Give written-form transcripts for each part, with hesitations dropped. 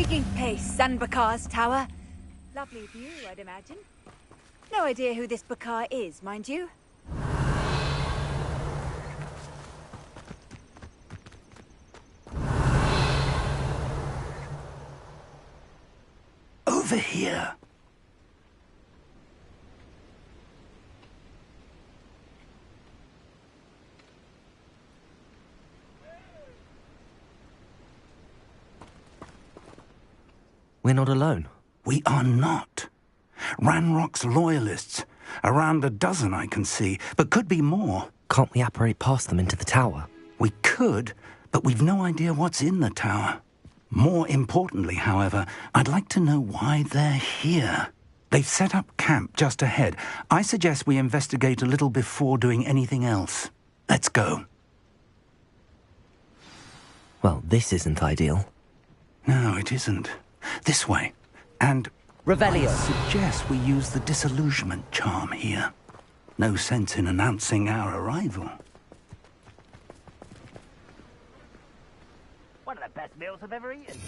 Making pace, Sanbakar's tower. Lovely view, I'd imagine. No idea who this Bakar is, mind you. Over here. We're not alone. We are not. Ranrock's loyalists. Around a dozen I can see, but could be more. Can't we apparate past them into the tower? We could, but we've no idea what's in the tower. More importantly, however, I'd like to know why they're here. They've set up camp just ahead. I suggest we investigate a little before doing anything else. Let's go. Well, this isn't ideal. No, it isn't. This way. And Revelio. I suggest we use the disillusionment charm here. No sense in announcing our arrival. One of the best meals I've ever eaten.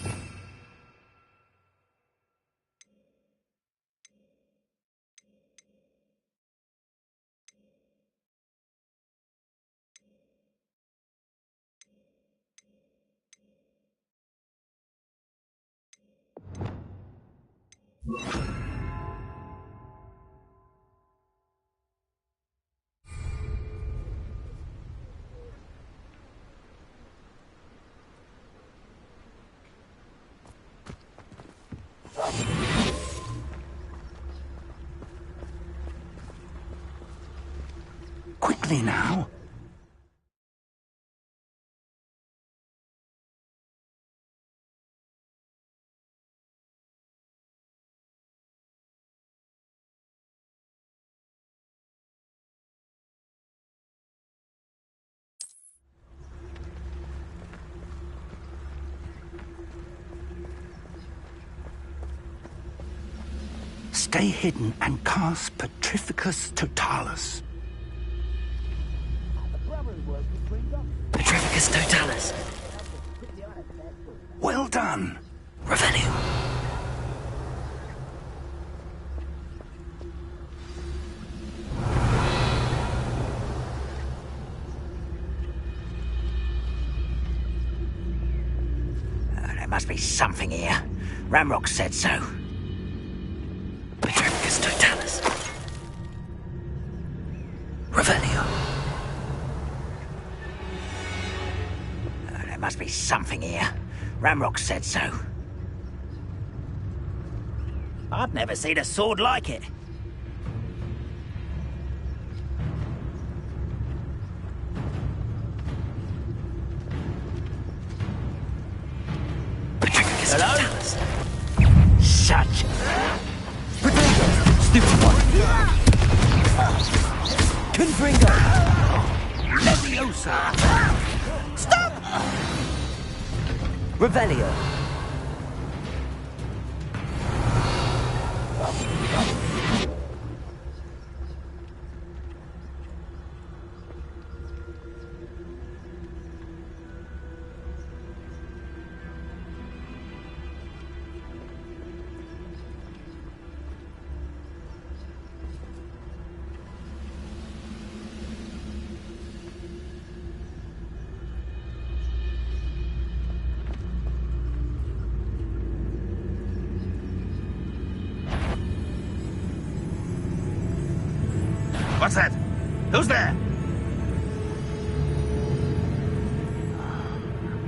Quickly now. Stay hidden and cast Petrificus Totalis. Petrificus Totalis. Well done. Revelio. There must be something here. Ramrock said so. Petrificus Totalis. Revelio. There must be something here. Ramrock said so. I've never seen a sword like it. Petrificus Hello? Totalis. Such. Stupid one. Confringo. Leviosa. Stop! Revelio. What's that? Who's there?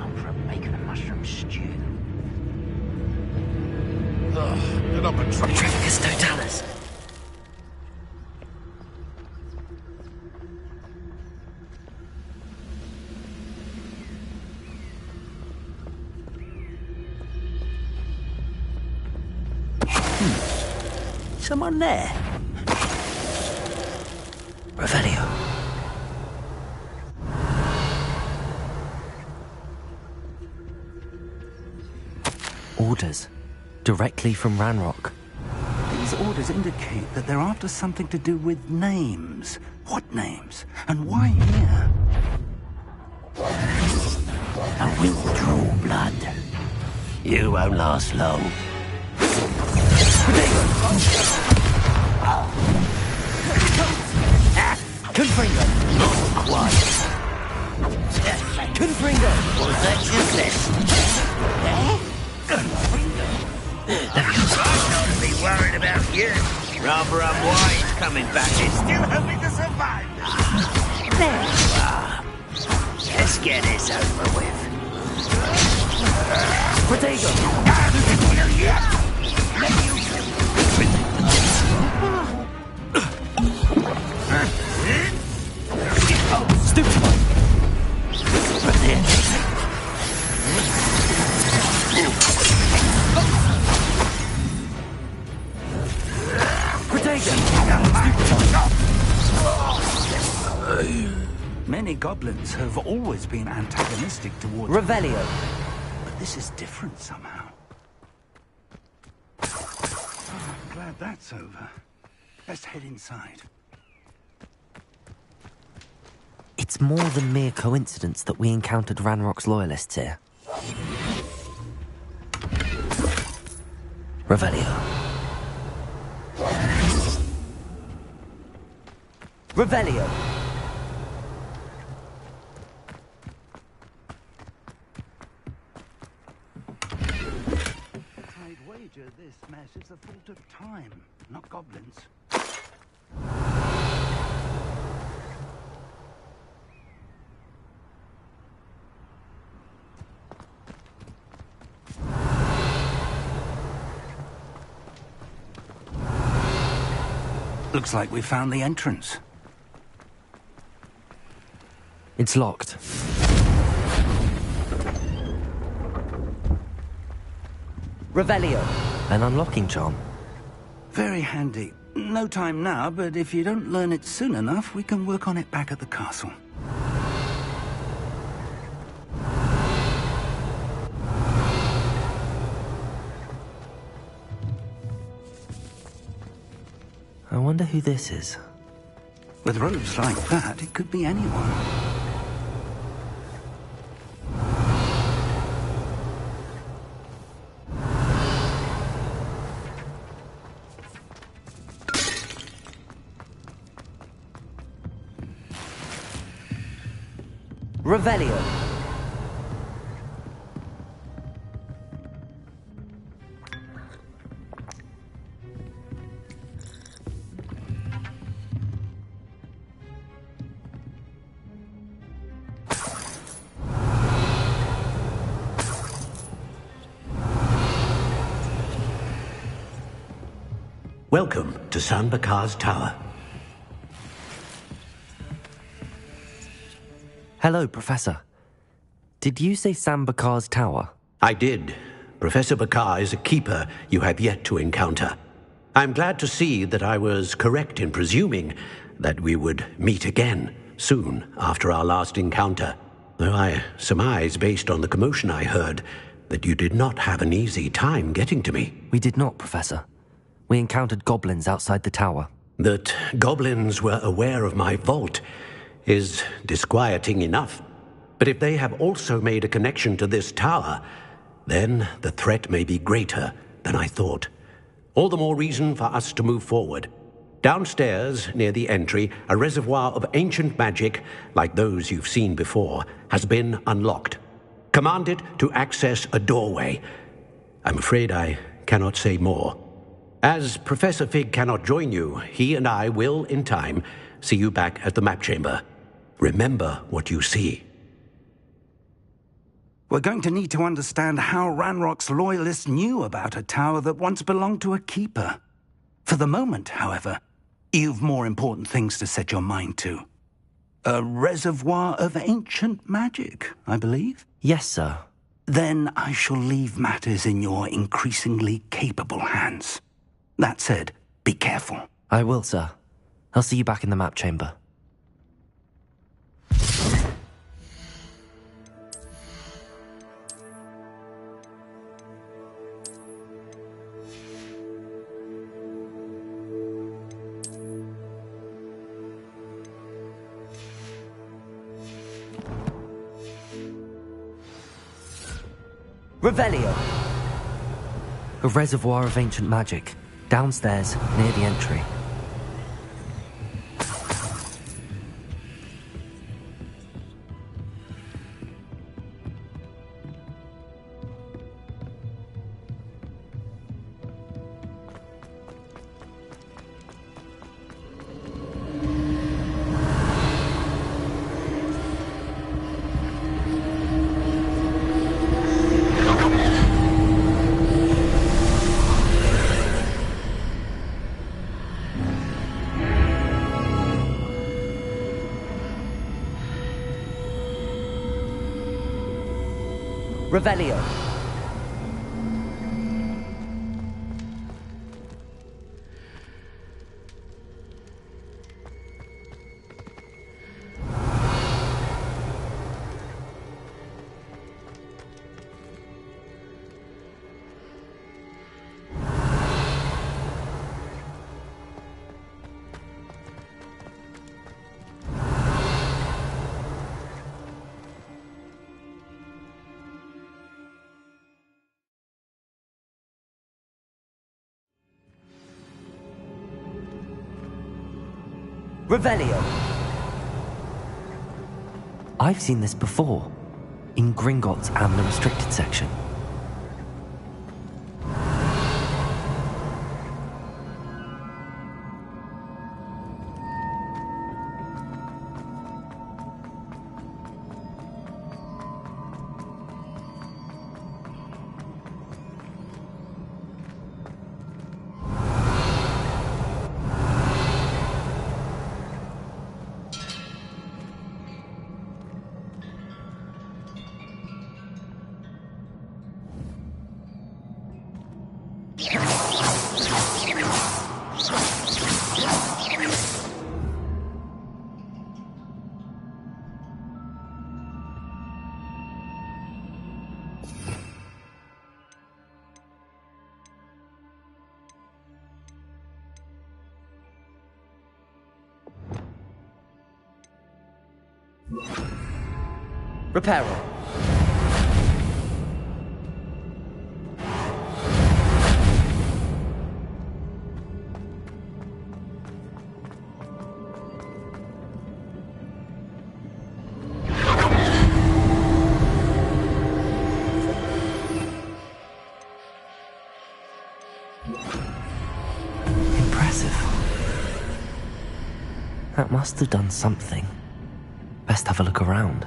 I'm for a bacon and mushroom stew. Get up and try. Petrificus Totalis. Someone there? Revelio. Orders. Directly from Ranrock. These orders indicate that they're after something to do with names. What names? And why here? I will draw blood. You won't last long. Confringo! Not quite. Confringo! Was that just this? I'm not be worried about you. Rather unwise coming back and still hoping to survive. There. Let's get this over with. Stupefy! Many goblins have always been antagonistic towards... Revelio. But this is different somehow. Oh, I'm glad that's over. Let's head inside. It's more than mere coincidence that we encountered Ranrock's loyalists here. Revelio. Revelio. I'd wager this mess is the fault of time, not goblins. Looks like we found the entrance. It's locked. Revelio. An unlocking charm. Very handy. No time now, but if you don't learn it soon enough, we can work on it back at the castle. I wonder who this is. With robes like that, it could be anyone. Revelio. Welcome to San Bakar's Tower. Hello, Professor. Did you say San Bakar's tower? I did. Professor Bakar is a keeper you have yet to encounter. I'm glad to see that I was correct in presuming that we would meet again soon after our last encounter, though I surmise, based on the commotion I heard, that you did not have an easy time getting to me. We did not, Professor. We encountered goblins outside the tower. That goblins were aware of my vault is disquieting enough. But if they have also made a connection to this tower, then the threat may be greater than I thought. All the more reason for us to move forward. Downstairs, near the entry, a reservoir of ancient magic, like those you've seen before, has been unlocked. Command it to access a doorway. I'm afraid I cannot say more. As Professor Fig cannot join you, he and I will, in time, see you back at the map chamber. Remember what you see. We're going to need to understand how Ranrock's loyalists knew about a tower that once belonged to a keeper. For the moment, however, you've more important things to set your mind to. A reservoir of ancient magic, I believe? Yes, sir. Then I shall leave matters in your increasingly capable hands. That said, be careful. I will, sir. I'll see you back in the map chamber. Revelio. A reservoir of ancient magic. Downstairs, near the entry. Revelio. Revelio. I've seen this before, in Gringotts and the restricted section. Reparo. Impressive. That must have done something. Best have a look around.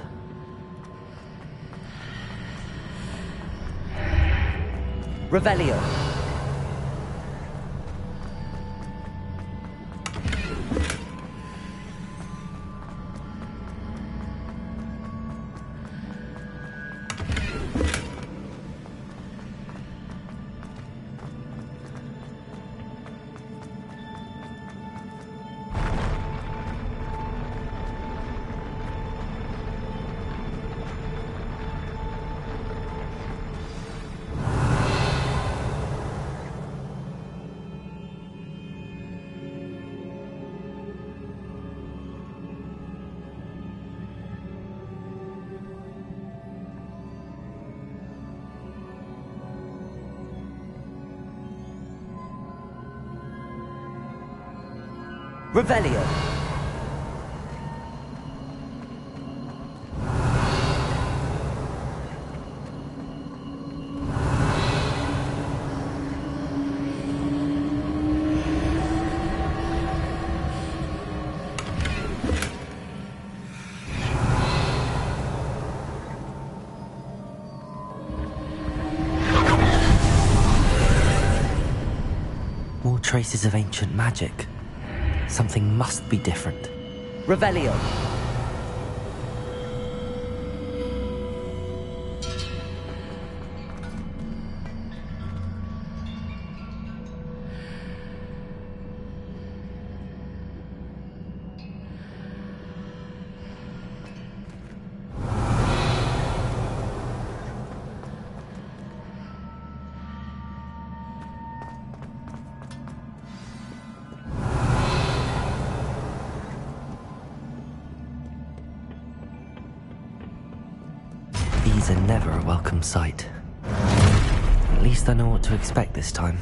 Revelio. Revelio. More traces of ancient magic. Something must be different. Revelio. These are never a welcome sight. least I know what to expect this time.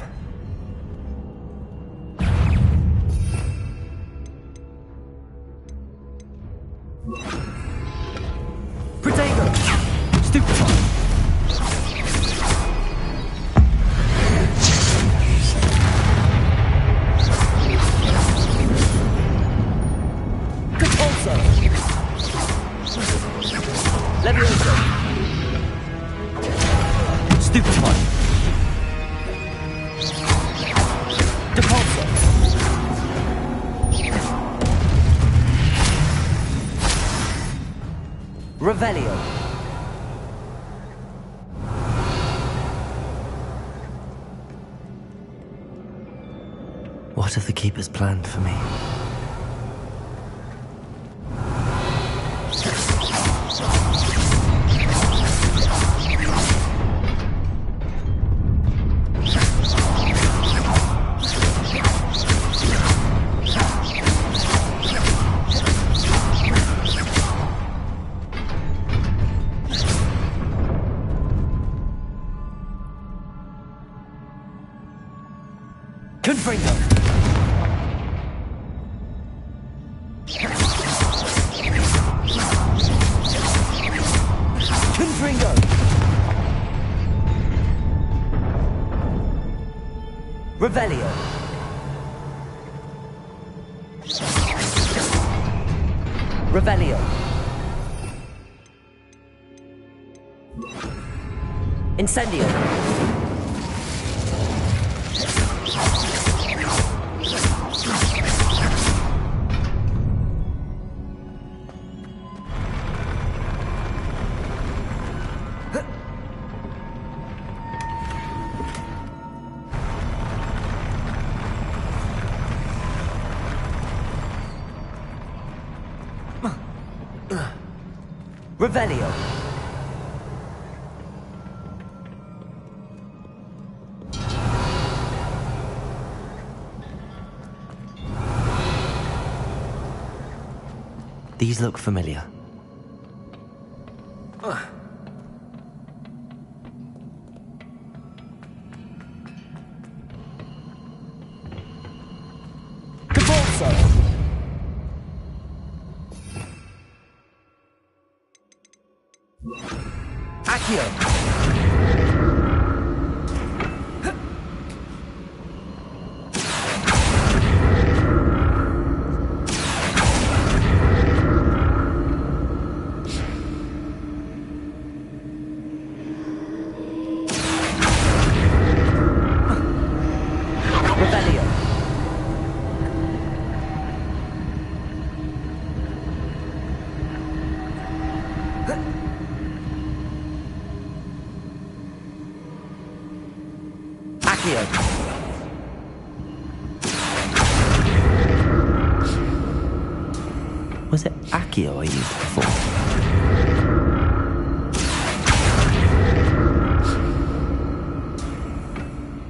Protego! Stupefy! Compulso! Levioso! Stupefy! Depulso! Revelio! What have the Keepers planned for me? Confringo! Confringo! Revelio! Revelio! Incendio! Revelio! These look familiar. Compulso! Accio! Revelio! Accio! Was it Accio I used before?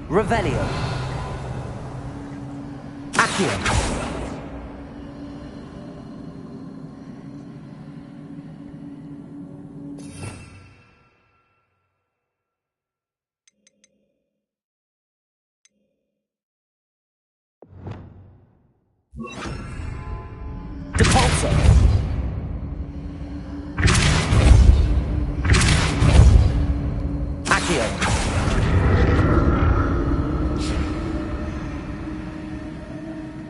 Revelio! Accio! Depulso! Accio!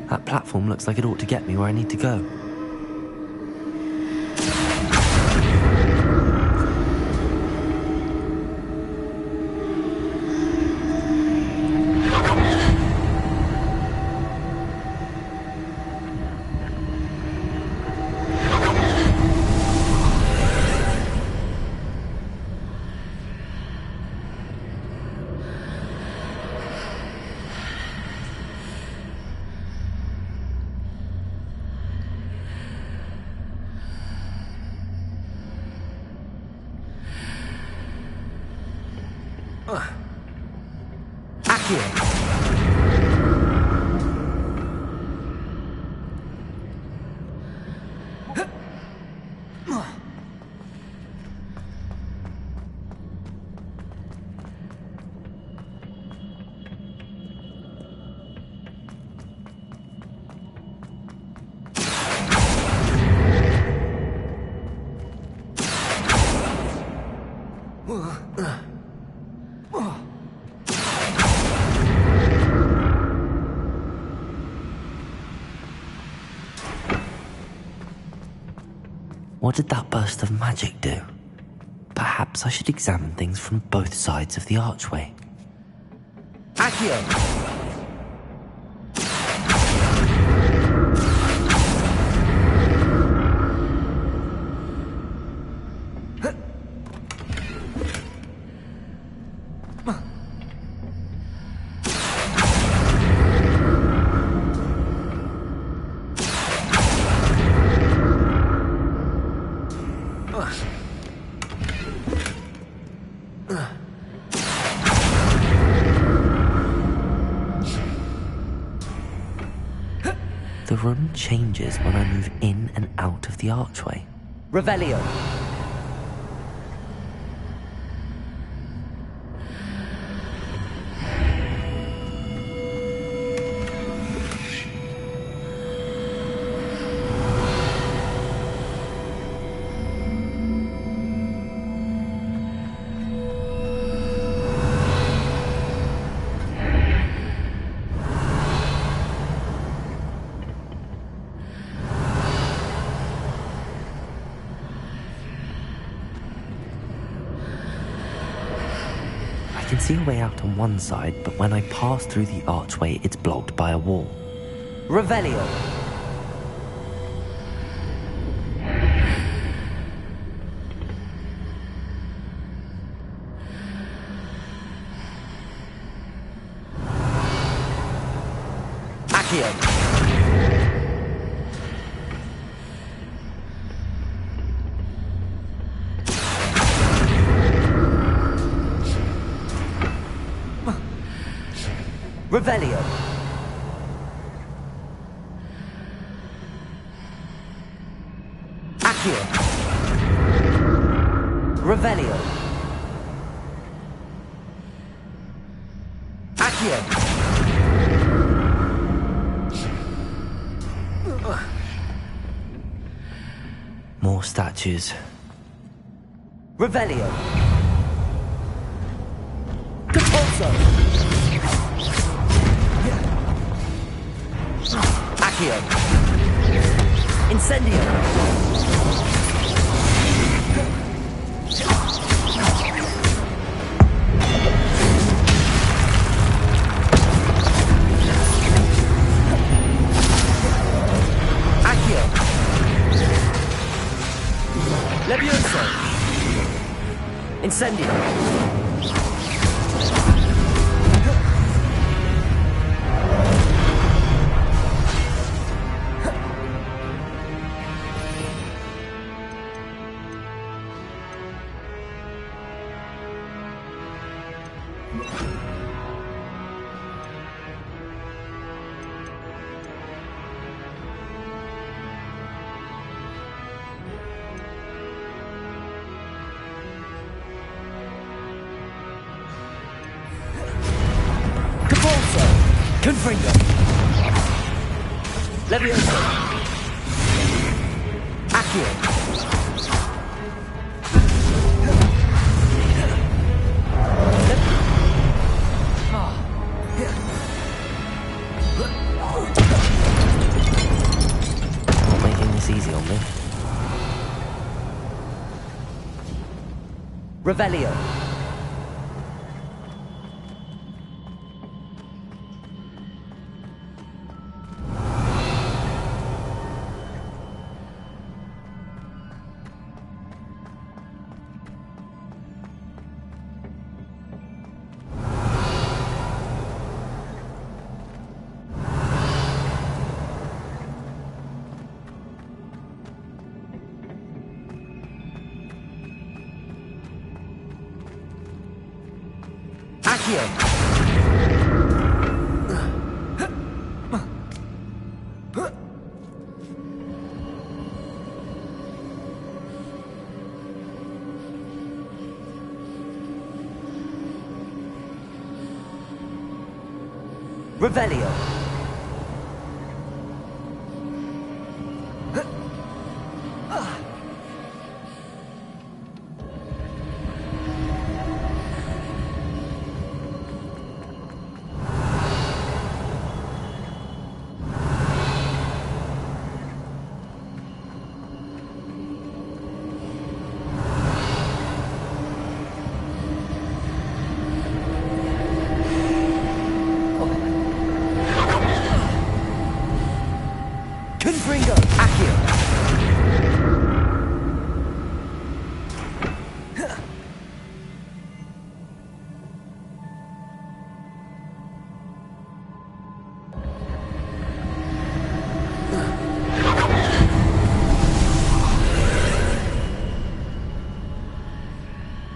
That platform looks like it ought to get me where I need to go. Accio! What did that burst of magic do? Perhaps I should examine things from both sides of the archway. Accio! The room changes when I move in and out of the archway. Revelio. I can see a way out on one side, but when I pass through the archway, it's blocked by a wall. Revelio. Accio. Revelio. Accio. Revelio. Accio. More statues. Revelio. Compulso. Accio. Incendio. Accio. Levioso. Incendio. Confringo. Levioso. Accio. Not making this easy on me. Revelio. Accio. Revelio.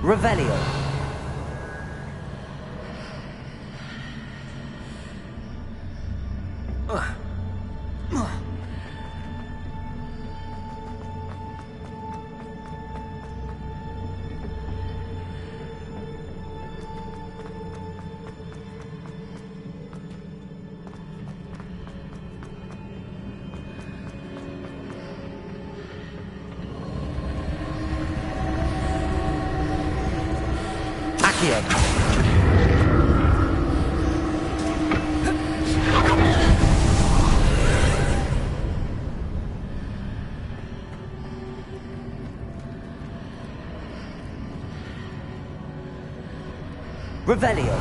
Revelio. Revelio.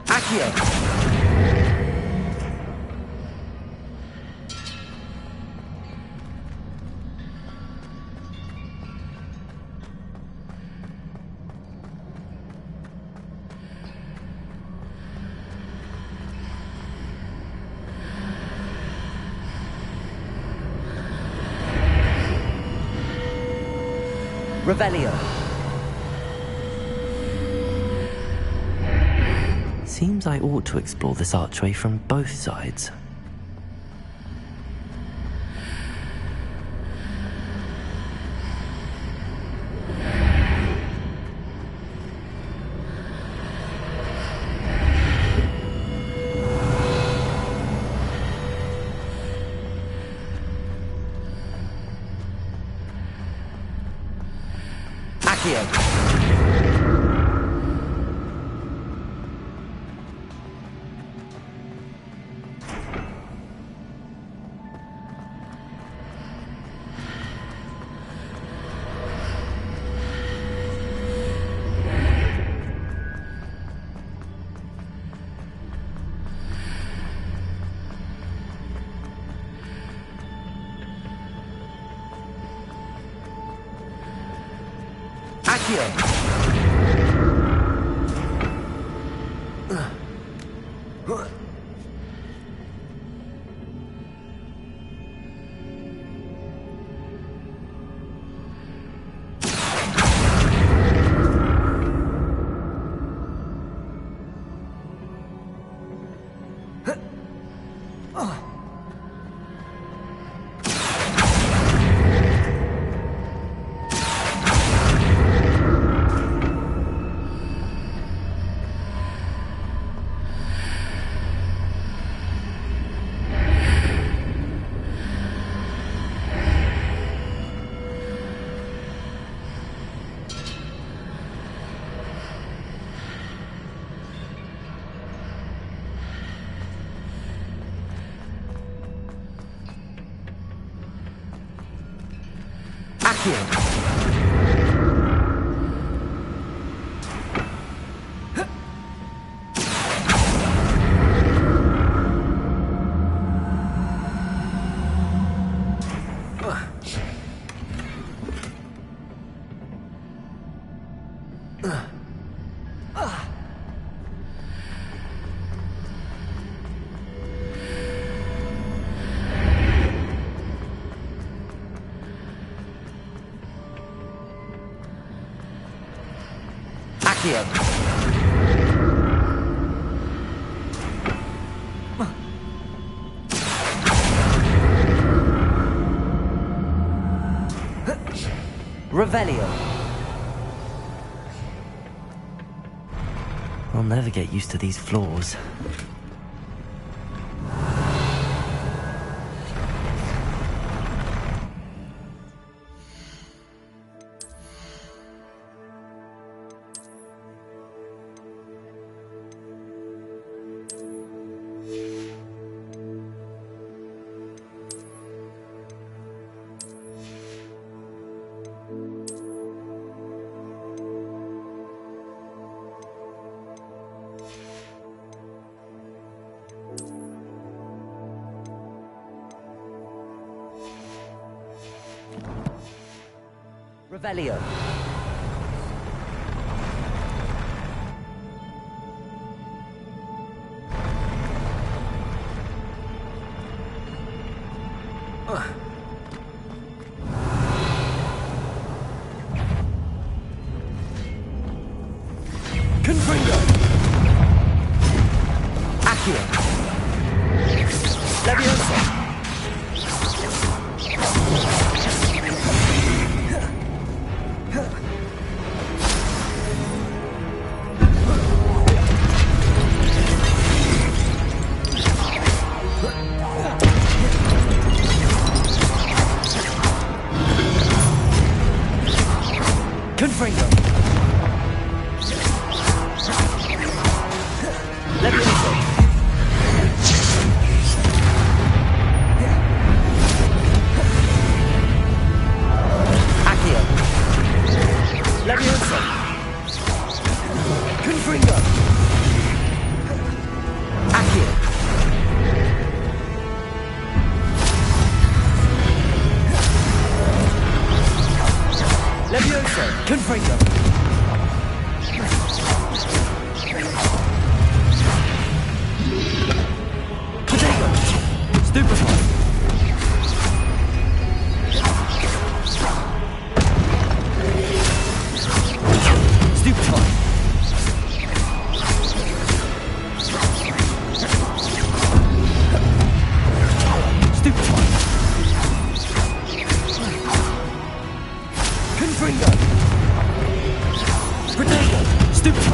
Accio. Revelio. Seems I ought to explore this archway from both sides. Revelio. I'll never get used to these floors. Revelio. Confringo. Accio. Leviosa. Confringo. Leviosa. Accio. Leviosa. Confringo. Accio. Leviosa. Confringo. Potato. Stupefy. Stupefy. Stupefy. Confringo. Potato. Stupefy.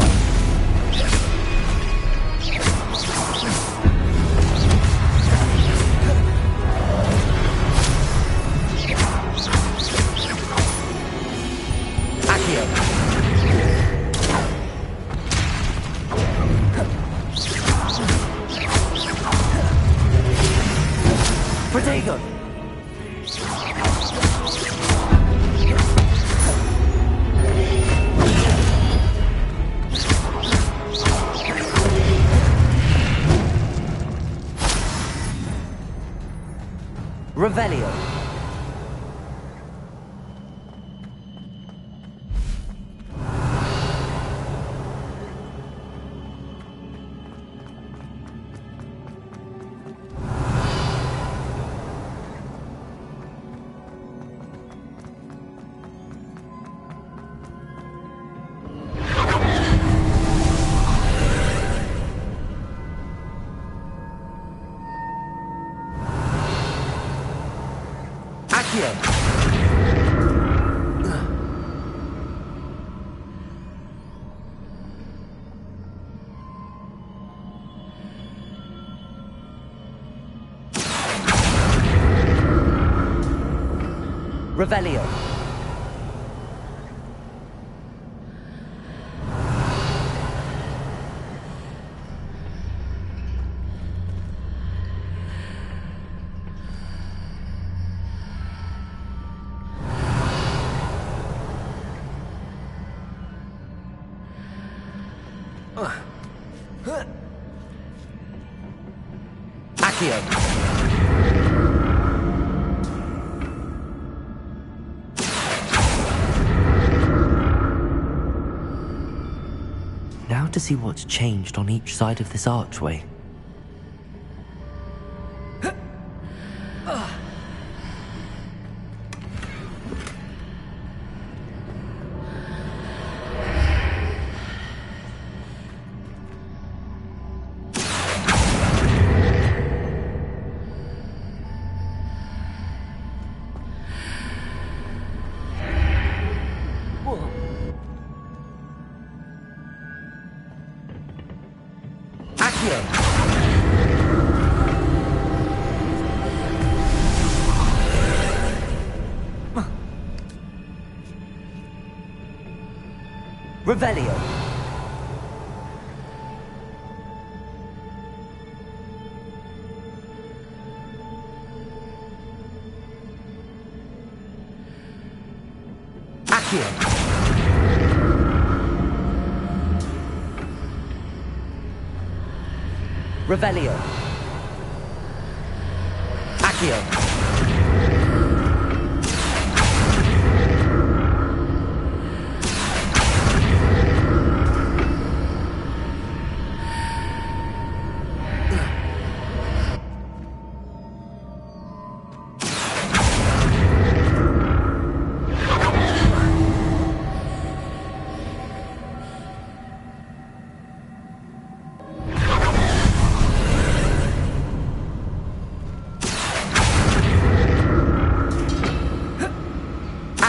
Accio. Potato. Revelio. Accio. Revelio. Accio. Now to see what's changed on each side of this archway. Accio. Revelio. Accio. Revelio. Accio.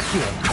Accio.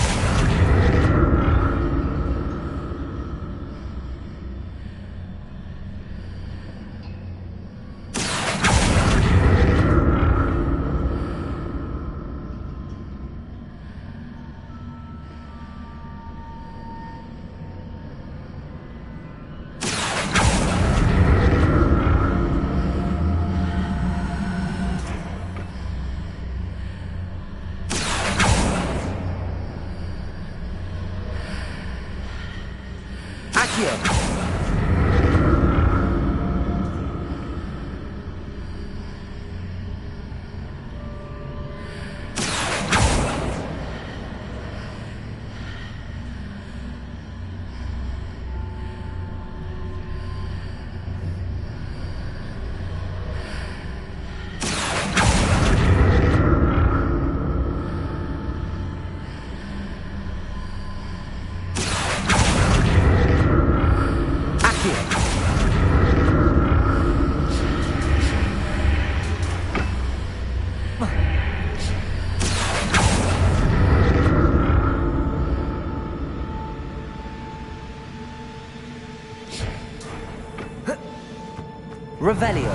Revelio.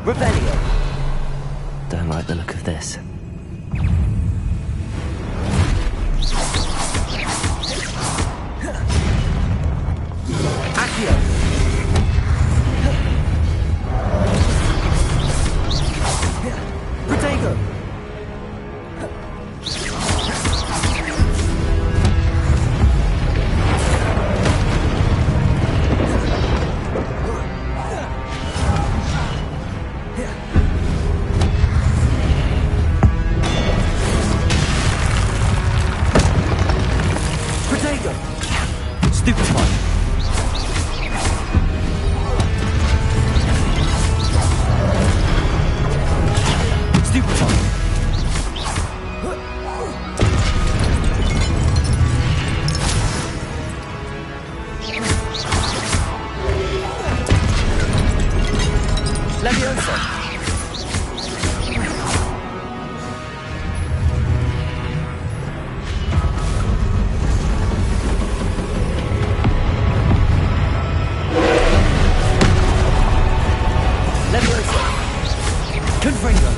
Revelio. Don't like the look of this. Accio. Protego. Stupefy. Stupefy. Leviosa. Confringo.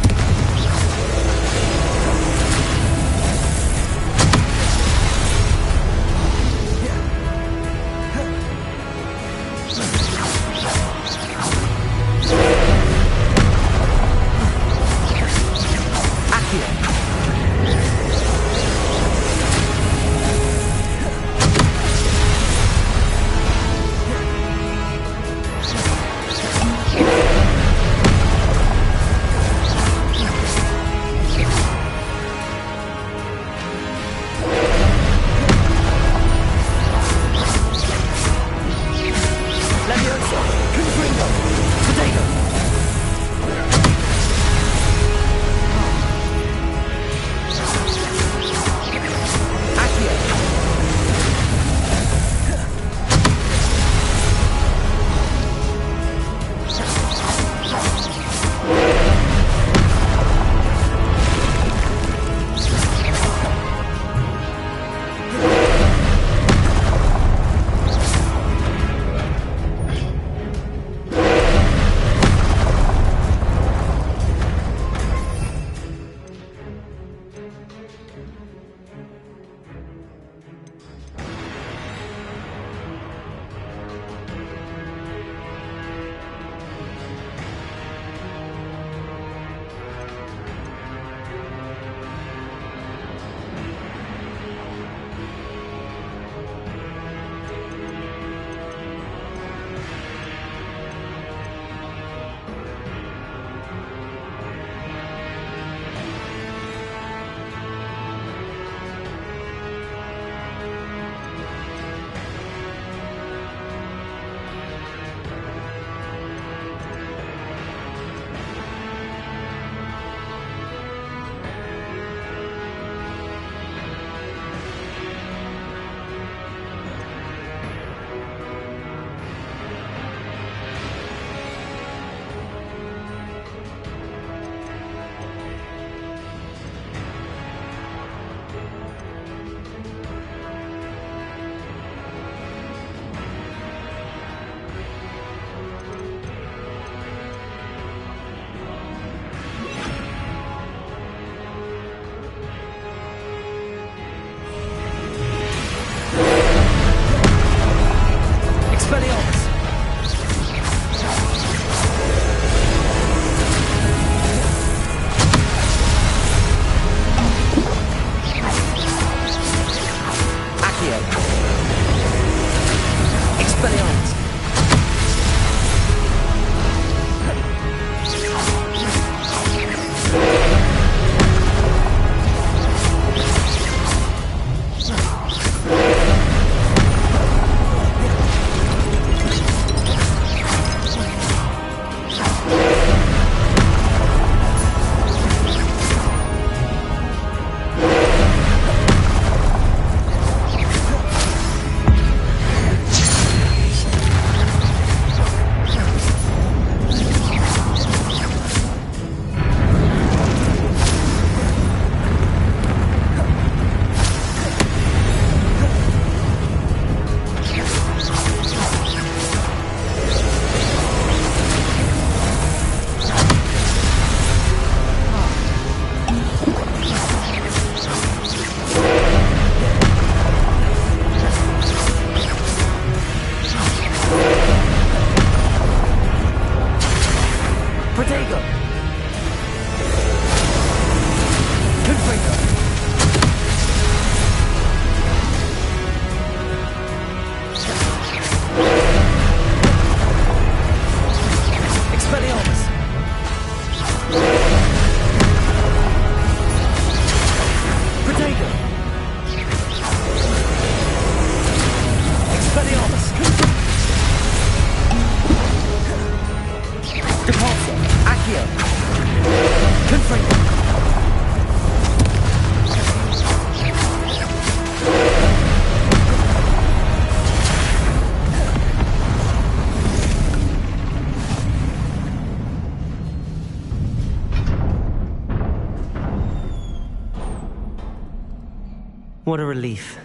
What a relief.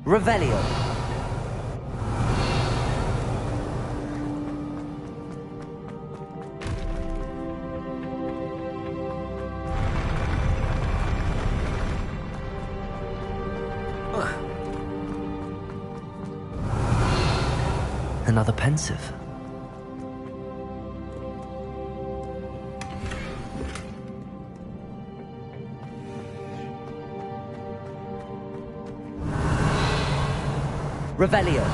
Revelio. Another pensive. Revelio.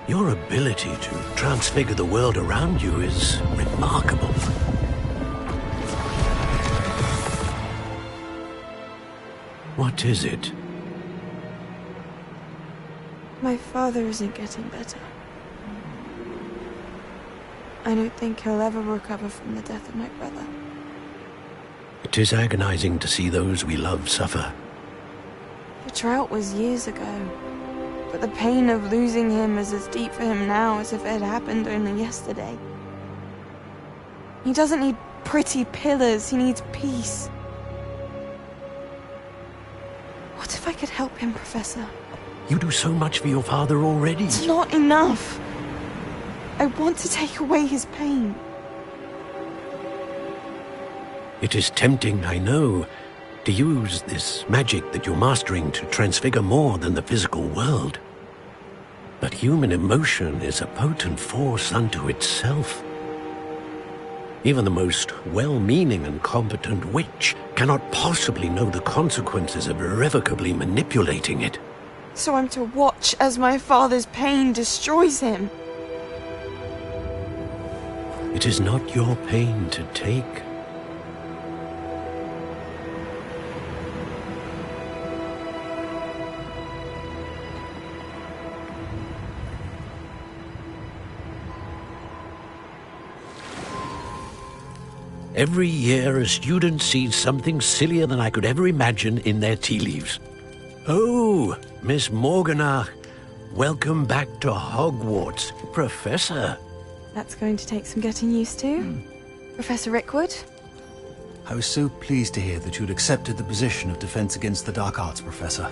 Your ability to transfigure the world around you is remarkable. What is it? My father isn't getting better. I don't think he'll ever recover from the death of my brother. It is agonizing to see those we love suffer. The drought was years ago, but the pain of losing him is as deep for him now as if it had happened only yesterday. He doesn't need pretty pillars, he needs peace. What if I could help him, Professor? You do so much for your father already. It's not enough. I want to take away his pain. It is tempting, I know, to use this magic that you're mastering to transfigure more than the physical world. But human emotion is a potent force unto itself. Even the most well-meaning and competent witch cannot possibly know the consequences of irrevocably manipulating it. So I'm to watch as my father's pain destroys him. It is not your pain to take. Every year, a student sees something sillier than I could ever imagine in their tea leaves. Oh, Miss Morganach, welcome back to Hogwarts, Professor. That's going to take some getting used to. Professor Rickwood? I was so pleased to hear that you'd accepted the position of Defense Against the Dark Arts, Professor.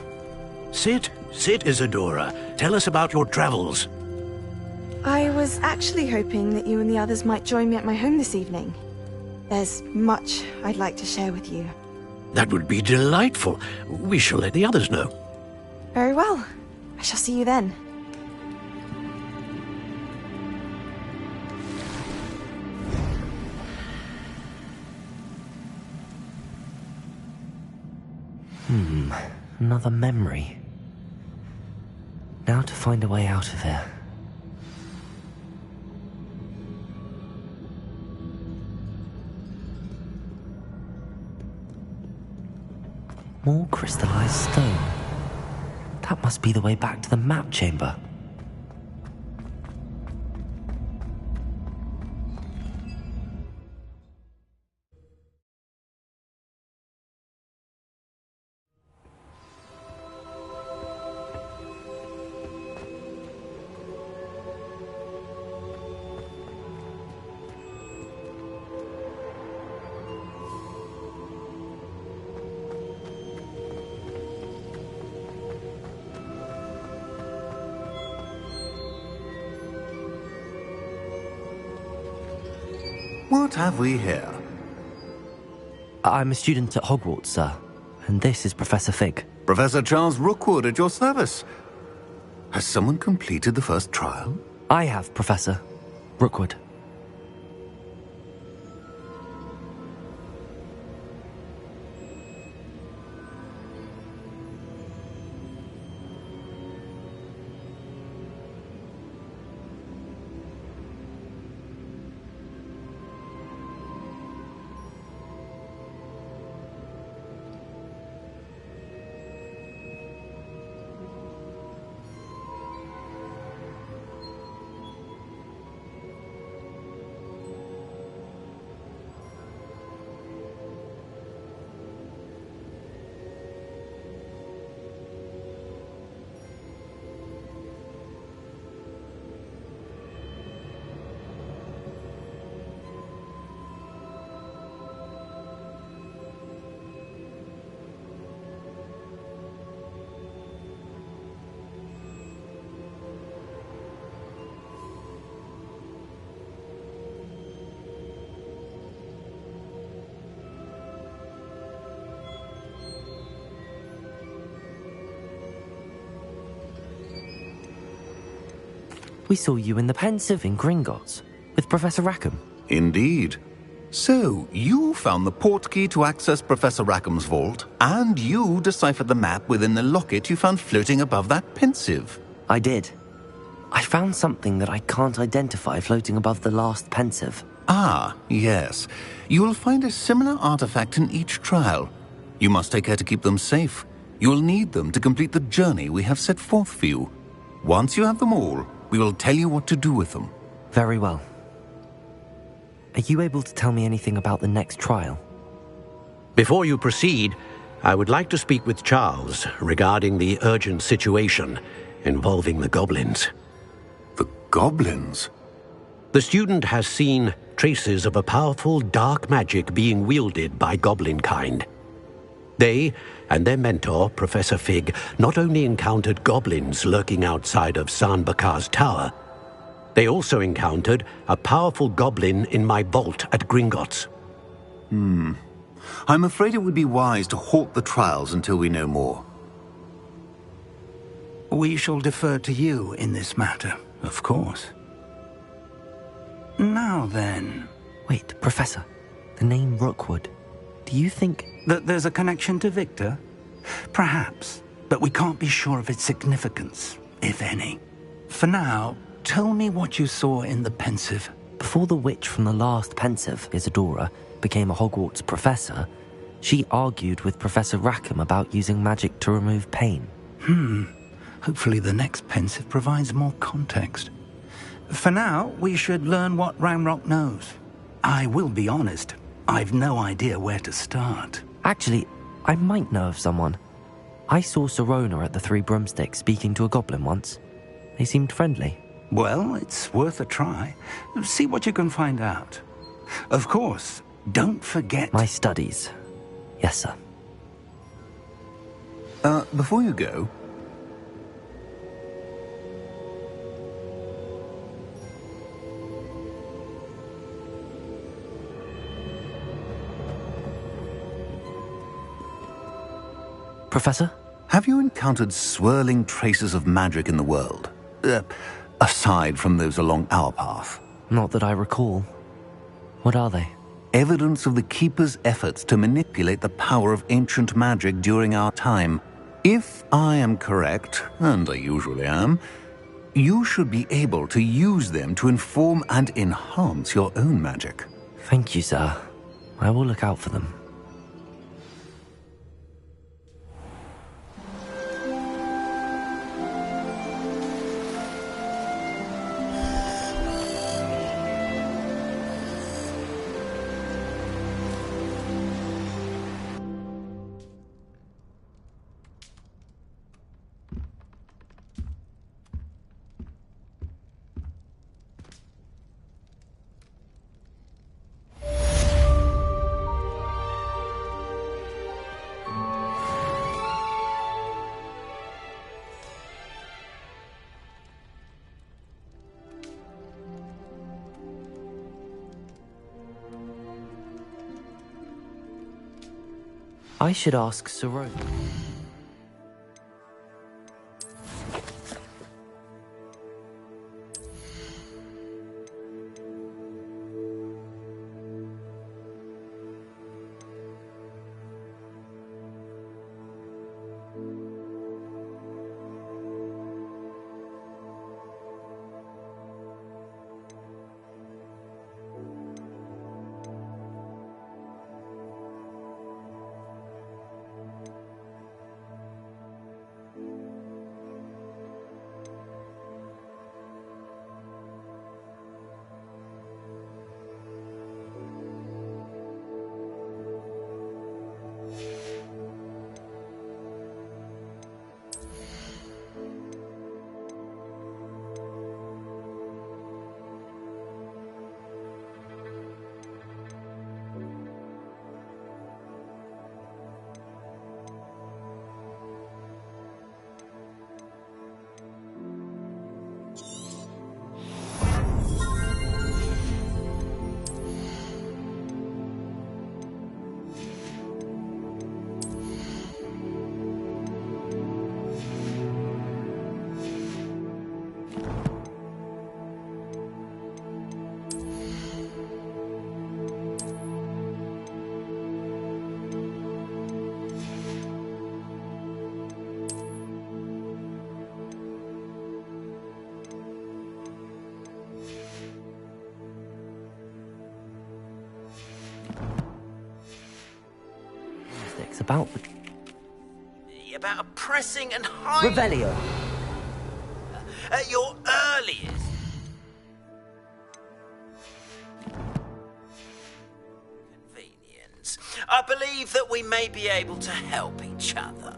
Sit, Isadora. Tell us about your travels. I was actually hoping that you and the others might join me at my home this evening. There's much I'd like to share with you. That would be delightful. We shall let the others know. Very well. I shall see you then. Another memory. Now to find a way out of here. More crystallized stone. That must be the way back to the map chamber. What have we here? I'm a student at Hogwarts, sir. And this is Professor Fig. Professor Charles Rookwood at your service. Has someone completed the first trial? I have, Professor Rookwood. We saw you in the Pensive in Gringotts with Professor Rackham. Indeed. So, you found the portkey to access Professor Rackham's vault, and you deciphered the map within the locket you found floating above that Pensive. I did. I found something that I can't identify floating above the last Pensive. Ah, yes. You will find a similar artifact in each trial. You must take care to keep them safe. You will need them to complete the journey we have set forth for you. Once you have them all, we will tell you what to do with them. Very well. Are you able to tell me anything about the next trial? Before you proceed, I would like to speak with Charles regarding the urgent situation involving the goblins. The goblins? The student has seen traces of a powerful dark magic being wielded by goblin kind. They and their mentor, Professor Fig, not only encountered goblins lurking outside of San Bakar's tower, they also encountered a powerful goblin in my vault at Gringotts. I'm afraid it would be wise to halt the trials until we know more. We shall defer to you in this matter, of course. Now then... Wait, Professor. The name Rookwood. Do you think... that there's a connection to Victor? Perhaps, but we can't be sure of its significance, if any. For now, tell me what you saw in the Pensive. Before the witch from the last Pensive, Isadora, became a Hogwarts professor, she argued with Professor Rackham about using magic to remove pain. Hopefully the next Pensive provides more context. For now, we should learn what Ranrock knows. I will be honest, I've no idea where to start. Actually, I might know of someone. I saw Sirona at the Three Broomsticks speaking to a goblin once. They seemed friendly. Well, it's worth a try. See what you can find out. Of course, don't forget... My studies. Yes, sir. Before you go... Professor? Have you encountered swirling traces of magic in the world? Aside from those along our path? Not that I recall. What are they? Evidence of the Keeper's efforts to manipulate the power of ancient magic during our time. If I am correct, and I usually am, you should be able to use them to inform and enhance your own magic. Thank you, sir. I will look out for them. I should ask Soror. About a pressing and high... Revelio. At your earliest... convenience. I believe that we may be able to help each other.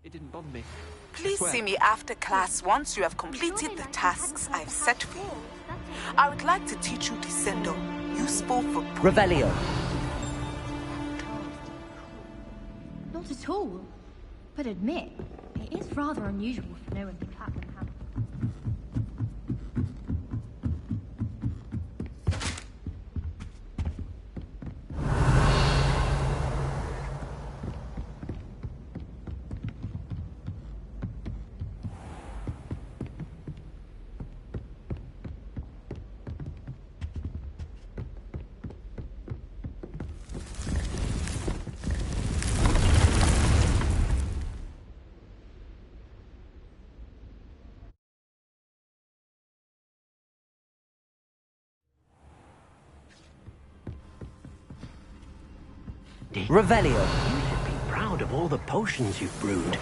It didn't bother me. Please see me after class once you have completed the tasks I've set for you. I would like to teach you Descendo, useful for... Revelio. Not at all. But admit, it is rather unusual for no one to clap and hammer. Revelio. You should be proud of all the potions you've brewed.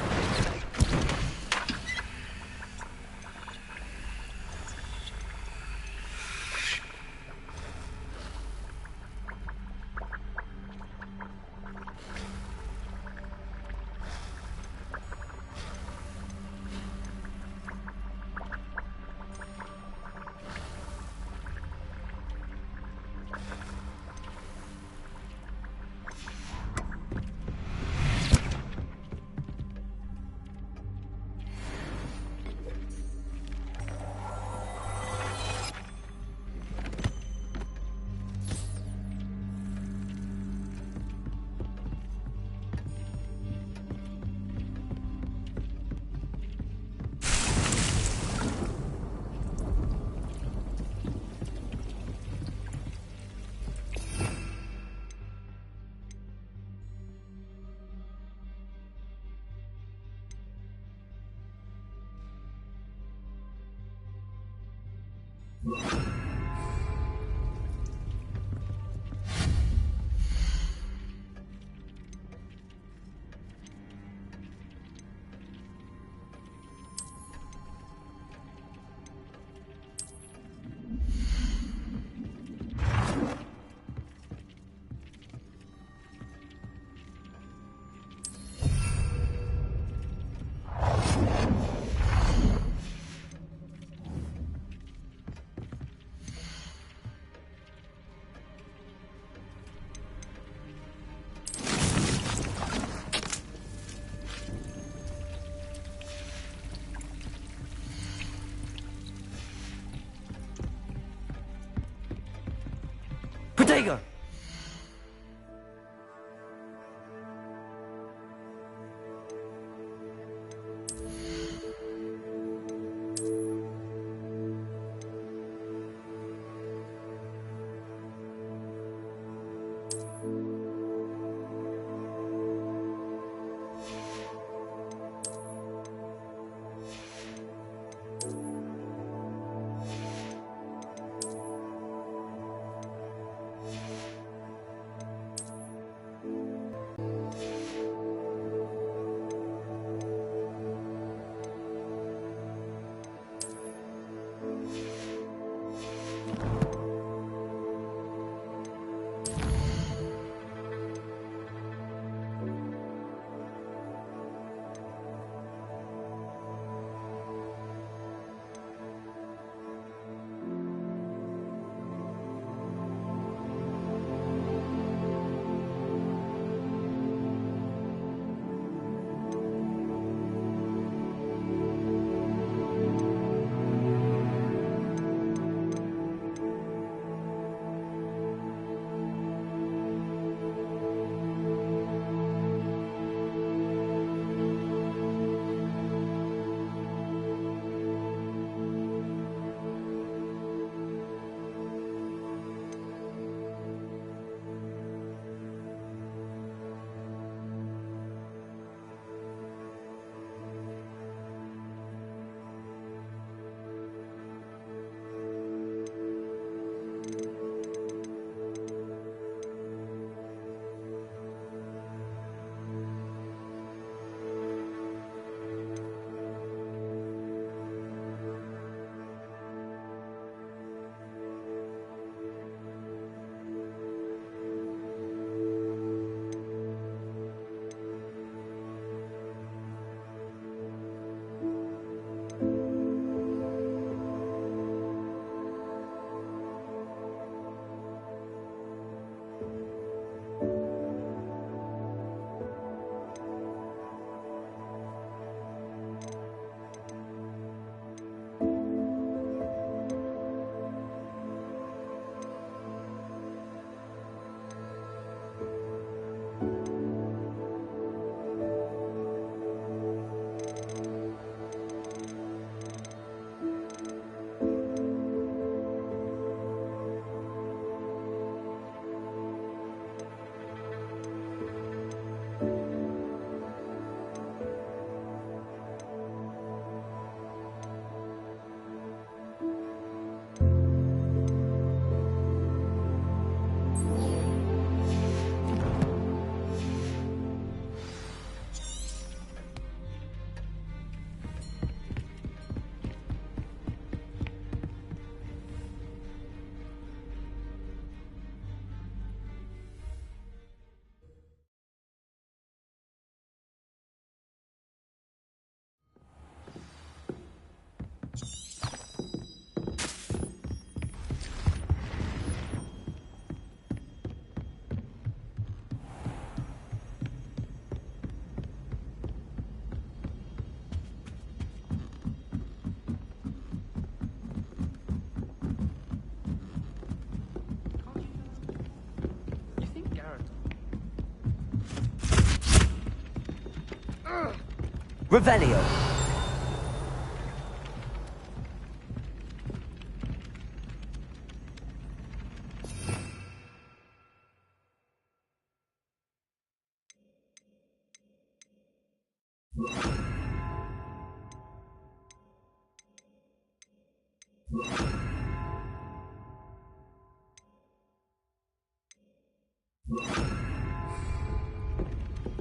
Revelio.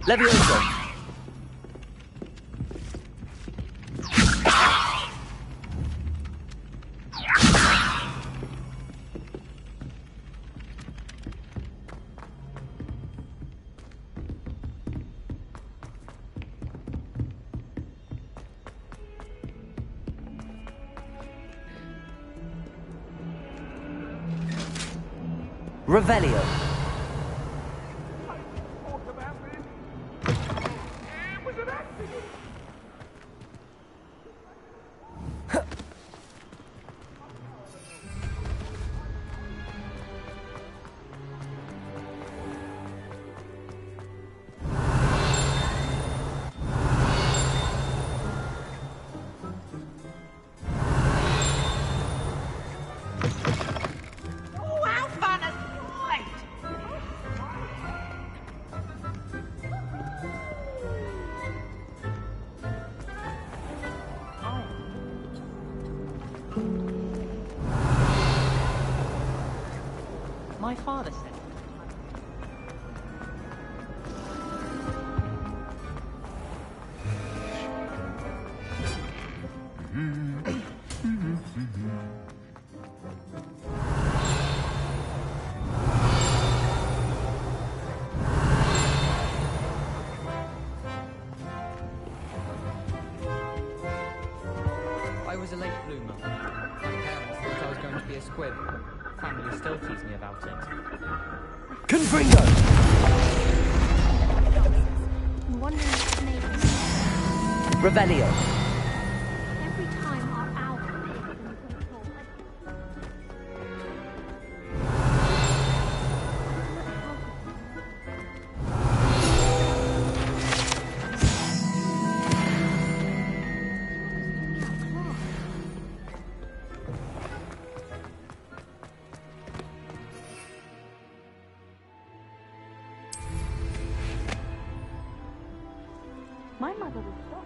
Levioso. Revelio. My father said. I was a late bloomer. My parents thought I was going to be a squib. Family still tease me about it. Confringo! I'm wondering if the neighbors. Revelio. Every time our owl appears when we put a call, my mother was shocked.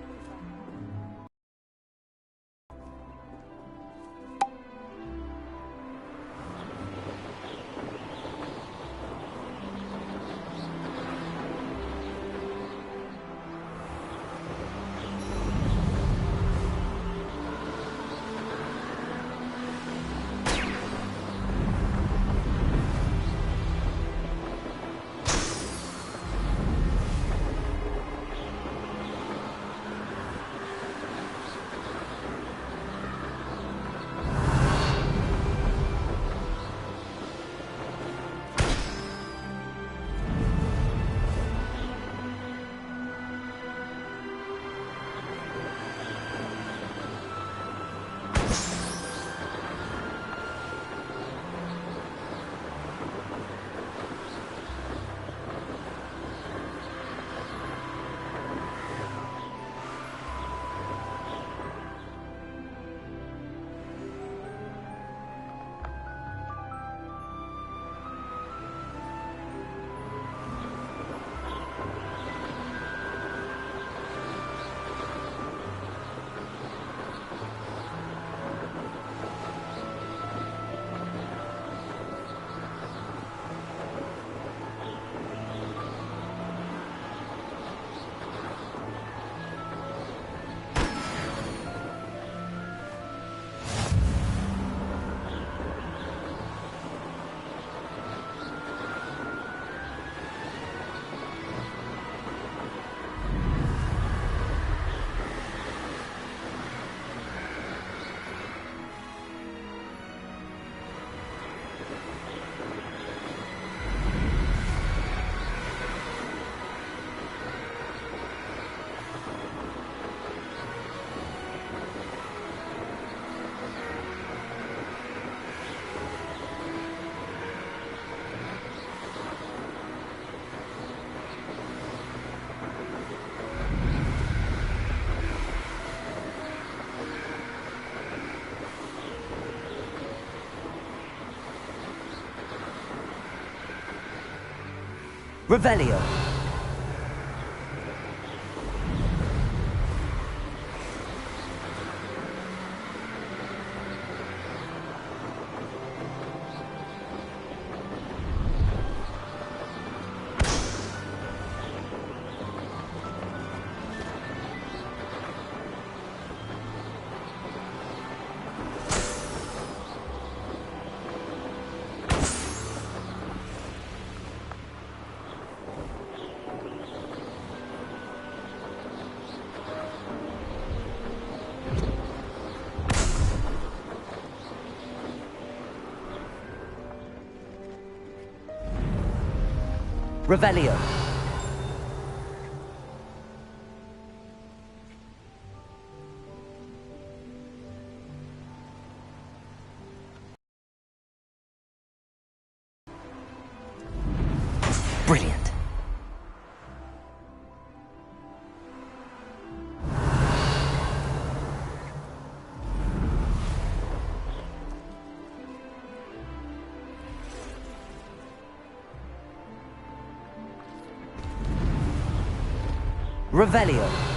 Revelio. Revelio. Brilliant. Revelio.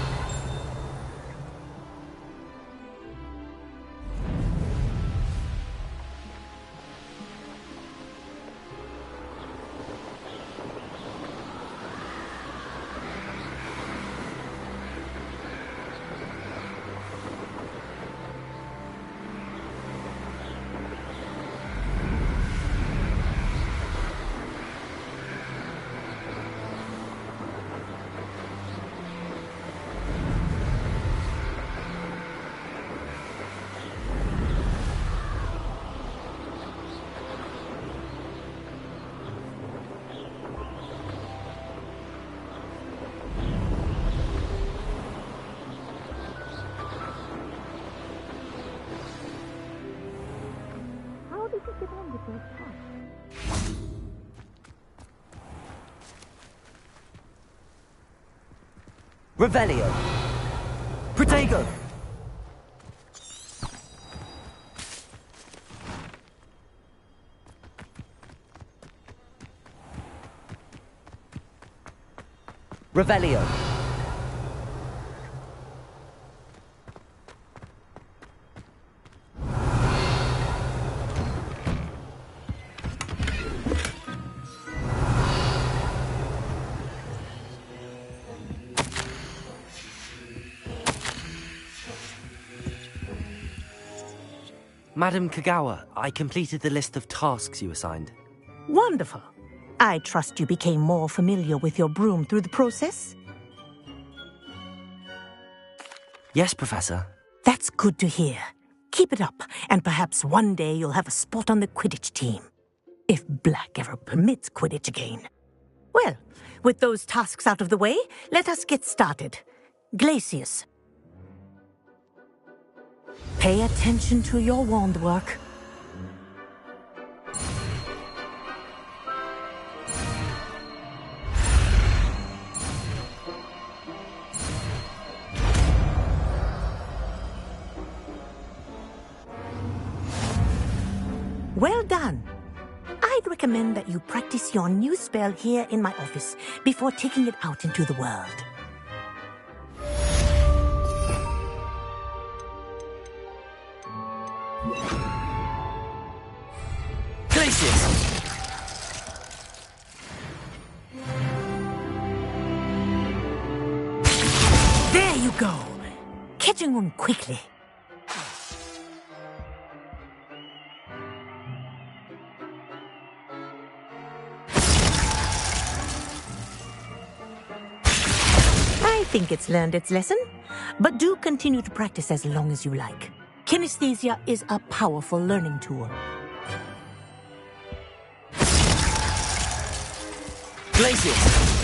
Revelio. Protego. Revelio. Madam Kagawa, I completed the list of tasks you assigned. Wonderful. I trust you became more familiar with your broom through the process? Yes, Professor. That's good to hear. Keep it up, and perhaps one day you'll have a spot on the Quidditch team. If Black ever permits Quidditch again. Well, with those tasks out of the way, let us get started. Glacius. Pay attention to your wand work. Well done. I'd recommend that you practice your new spell here in my office before taking it out into the world. Glacius! There you go. Catching one quickly. I think it's learned its lesson, but do continue to practice as long as you like. Kinesthesia is a powerful learning tool. Glacius!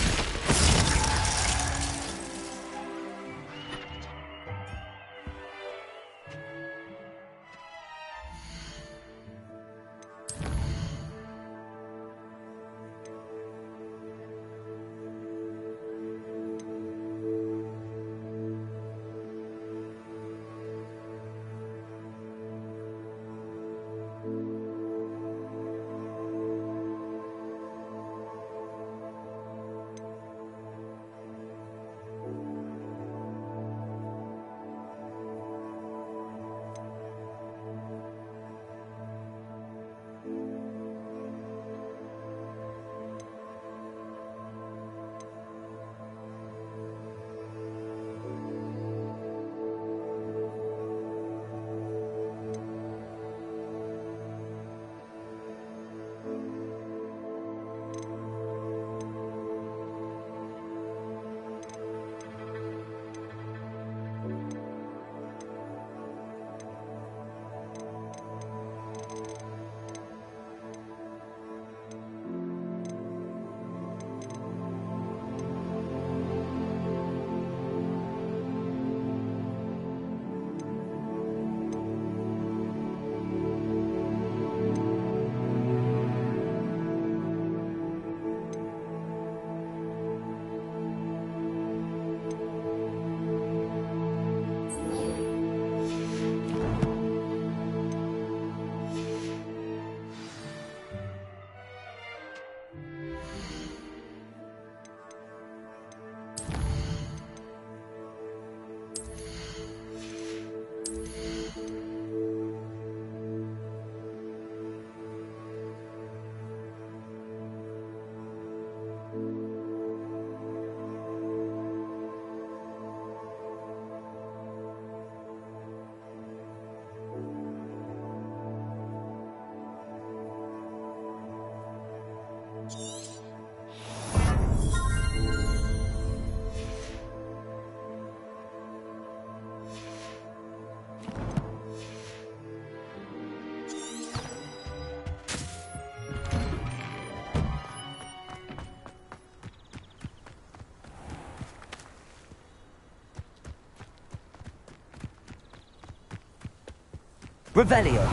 Revelio.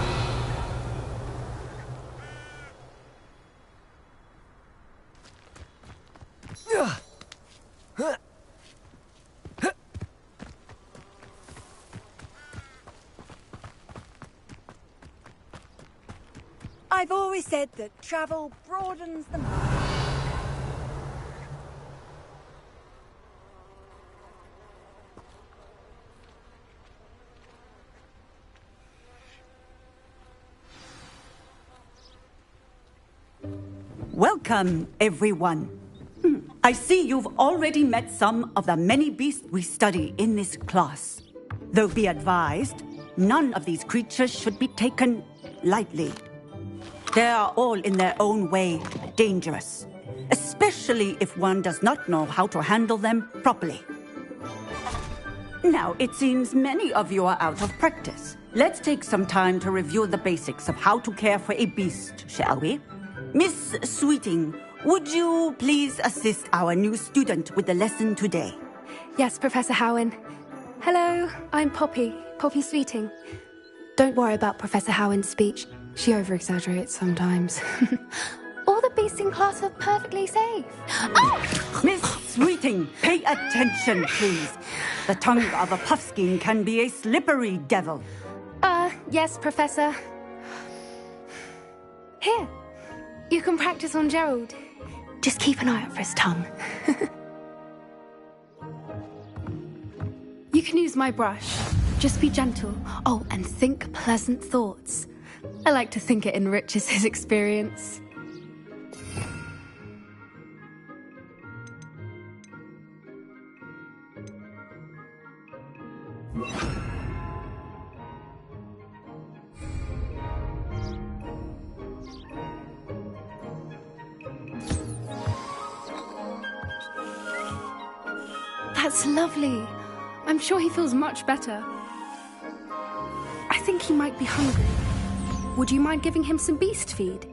I've always said that travel broadens the mind. Welcome, everyone. I see you've already met some of the many beasts we study in this class. Though be advised, none of these creatures should be taken lightly. They are all in their own way dangerous, especially if one does not know how to handle them properly. Now, it seems many of you are out of practice. Let's take some time to review the basics of how to care for a beast, shall we? Miss Sweeting, would you please assist our new student with the lesson today? Yes, Professor Howen. Hello, I'm Poppy Sweeting. Don't worry about Professor Howen's speech. She over-exaggerates sometimes. All the beasts in class are perfectly safe. Oh! Miss Sweeting, pay attention, please. The tongue of a puffskein can be a slippery devil. Yes, Professor. Here, you can practice on Gerald. Just keep an eye out for his tongue. You can use my brush. Just be gentle. Oh, and think pleasant thoughts. I like to think it enriches his experience. That's lovely. I'm sure he feels much better. I think he might be hungry. Would you mind giving him some beast feed?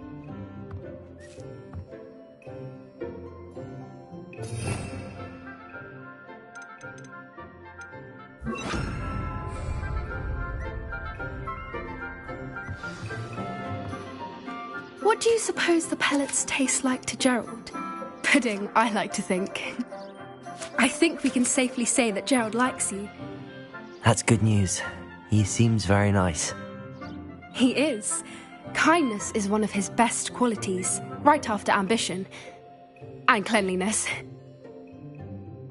What do you suppose the pellets taste like to Gerald? Pudding, I like to think. I think we can safely say that Gerald likes you. That's good news. He seems very nice. He is. Kindness is one of his best qualities, right after ambition. And cleanliness.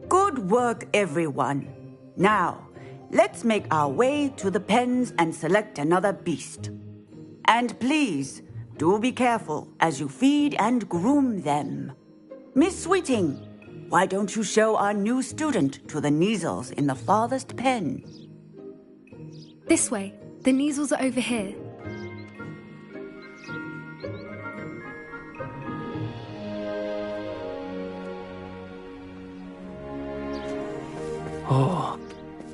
Good work, everyone. Now, let's make our way to the pens and select another beast. And please, do be careful as you feed and groom them. Miss Sweeting, why don't you show our new student to the Neasels in the farthest pen? This way. The Neasels are over here. Oh,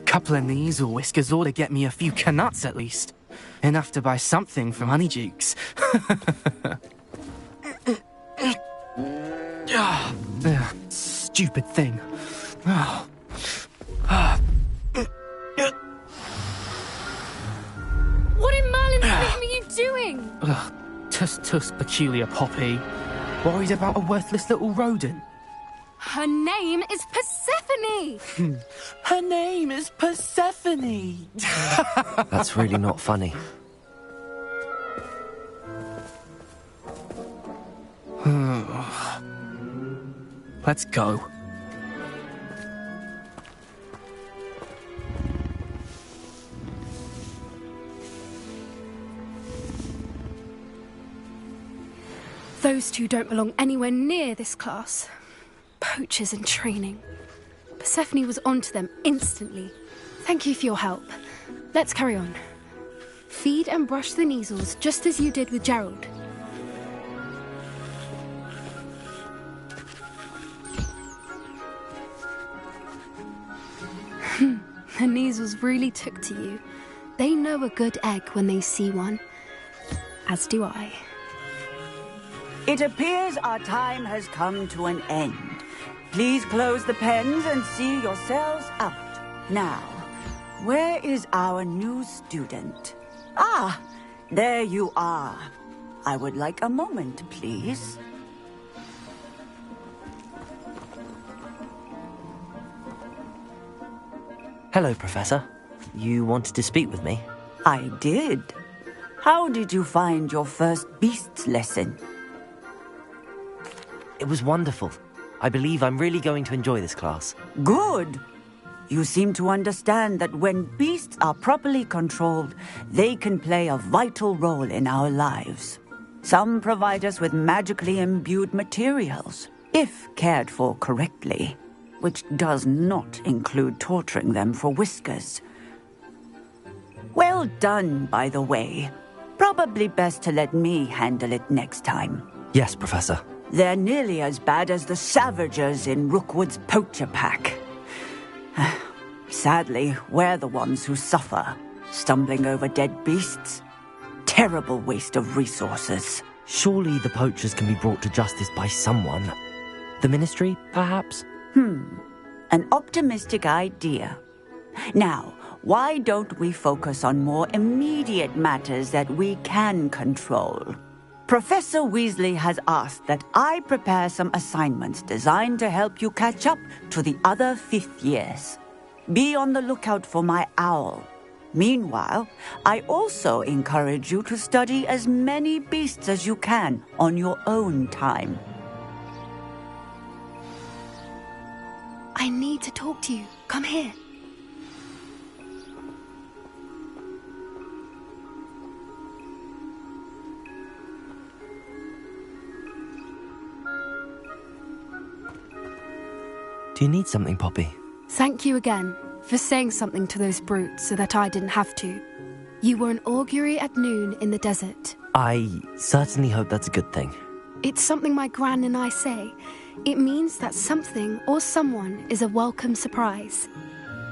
couple of Neasel whiskers ought to get me a few canuts at least. Enough to buy something from Honeydukes. Stupid thing. What in Merlin's name are you doing? Tuss, peculiar Poppy. Worried about a worthless little rodent. Her name is Persephone! Her name is Persephone! That's really not funny. Let's go. Those two don't belong anywhere near this class. Poachers in training. Persephone was onto them instantly. Thank you for your help. Let's carry on. Feed and brush the Neasels just as you did with Gerald. The Neasels really took to you. They know a good egg when they see one. As do I. It appears our time has come to an end. Please close the pens and see yourselves out. Now, where is our new student? Ah, there you are. I would like a moment, please. Hello, Professor. You wanted to speak with me? I did. How did you find your first beasts lesson? It was wonderful. I believe I'm really going to enjoy this class. Good. You seem to understand that when beasts are properly controlled, they can play a vital role in our lives. Some provide us with magically imbued materials, if cared for correctly, which does not include torturing them for whiskers. Well done, by the way. Probably best to let me handle it next time. Yes, Professor. They're nearly as bad as the Savagers in Rookwood's poacher pack. Sadly, we're the ones who suffer, stumbling over dead beasts. Terrible waste of resources. Surely the poachers can be brought to justice by someone. The Ministry, perhaps? An optimistic idea. Now, why don't we focus on more immediate matters that we can control? Professor Weasley has asked that I prepare some assignments designed to help you catch up to the other 5th years. Be on the lookout for my owl. Meanwhile, I also encourage you to study as many beasts as you can on your own time. I need to talk to you. Come here. Do you need something, Poppy? Thank you again for saying something to those brutes so that I didn't have to. You were an augury at noon in the desert. I certainly hope that's a good thing. It's something my gran and I say. It means that something or someone is a welcome surprise.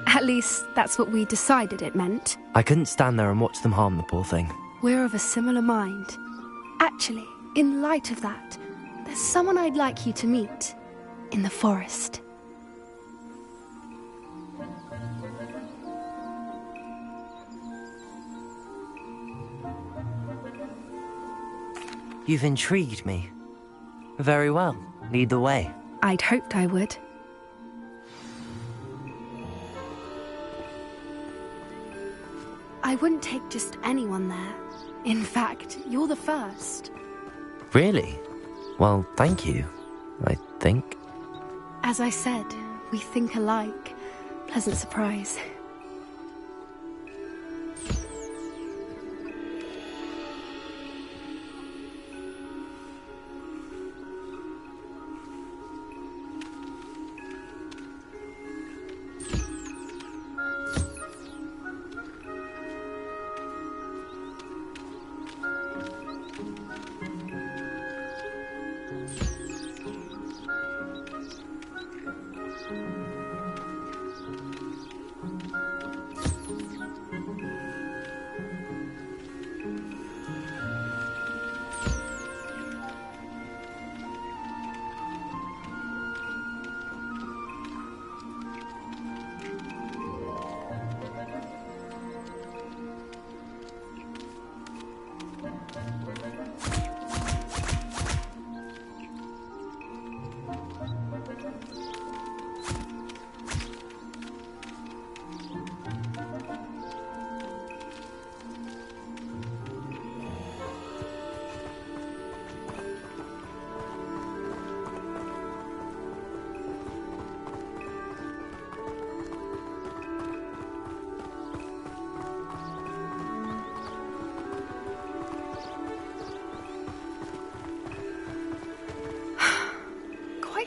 At least, that's what we decided it meant. I couldn't stand there and watch them harm the poor thing. We're of a similar mind. Actually, in light of that, there's someone I'd like you to meet. In the forest. You've intrigued me. Very well. Lead the way. I'd hoped I would. I wouldn't take just anyone there. In fact, you're the first. Really? Well, thank you, I think. As I said, we think alike. Pleasant surprise.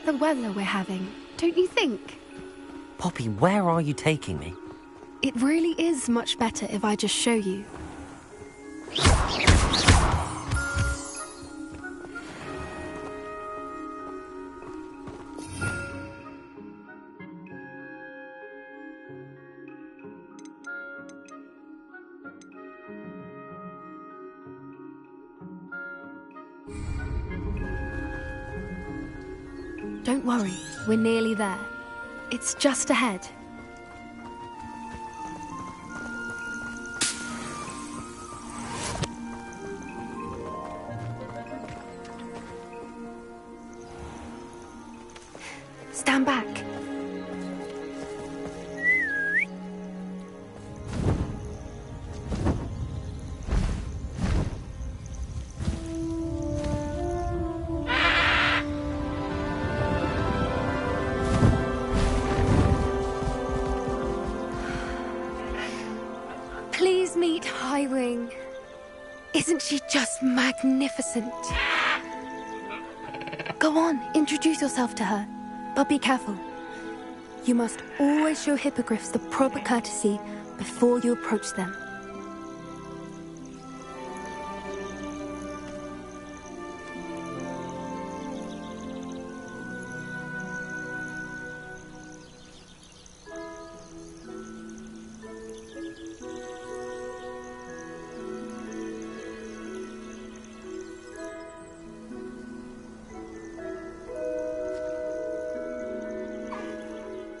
The weather we're having, don't you think? Poppy, where are you taking me? It really is much better if I just show you. Don't worry, we're nearly there. It's just ahead. stand back. Please meet Highwing. Isn't she just magnificent? Go on, introduce yourself to her. But be careful. You must always show hippogriffs the proper courtesy before you approach them.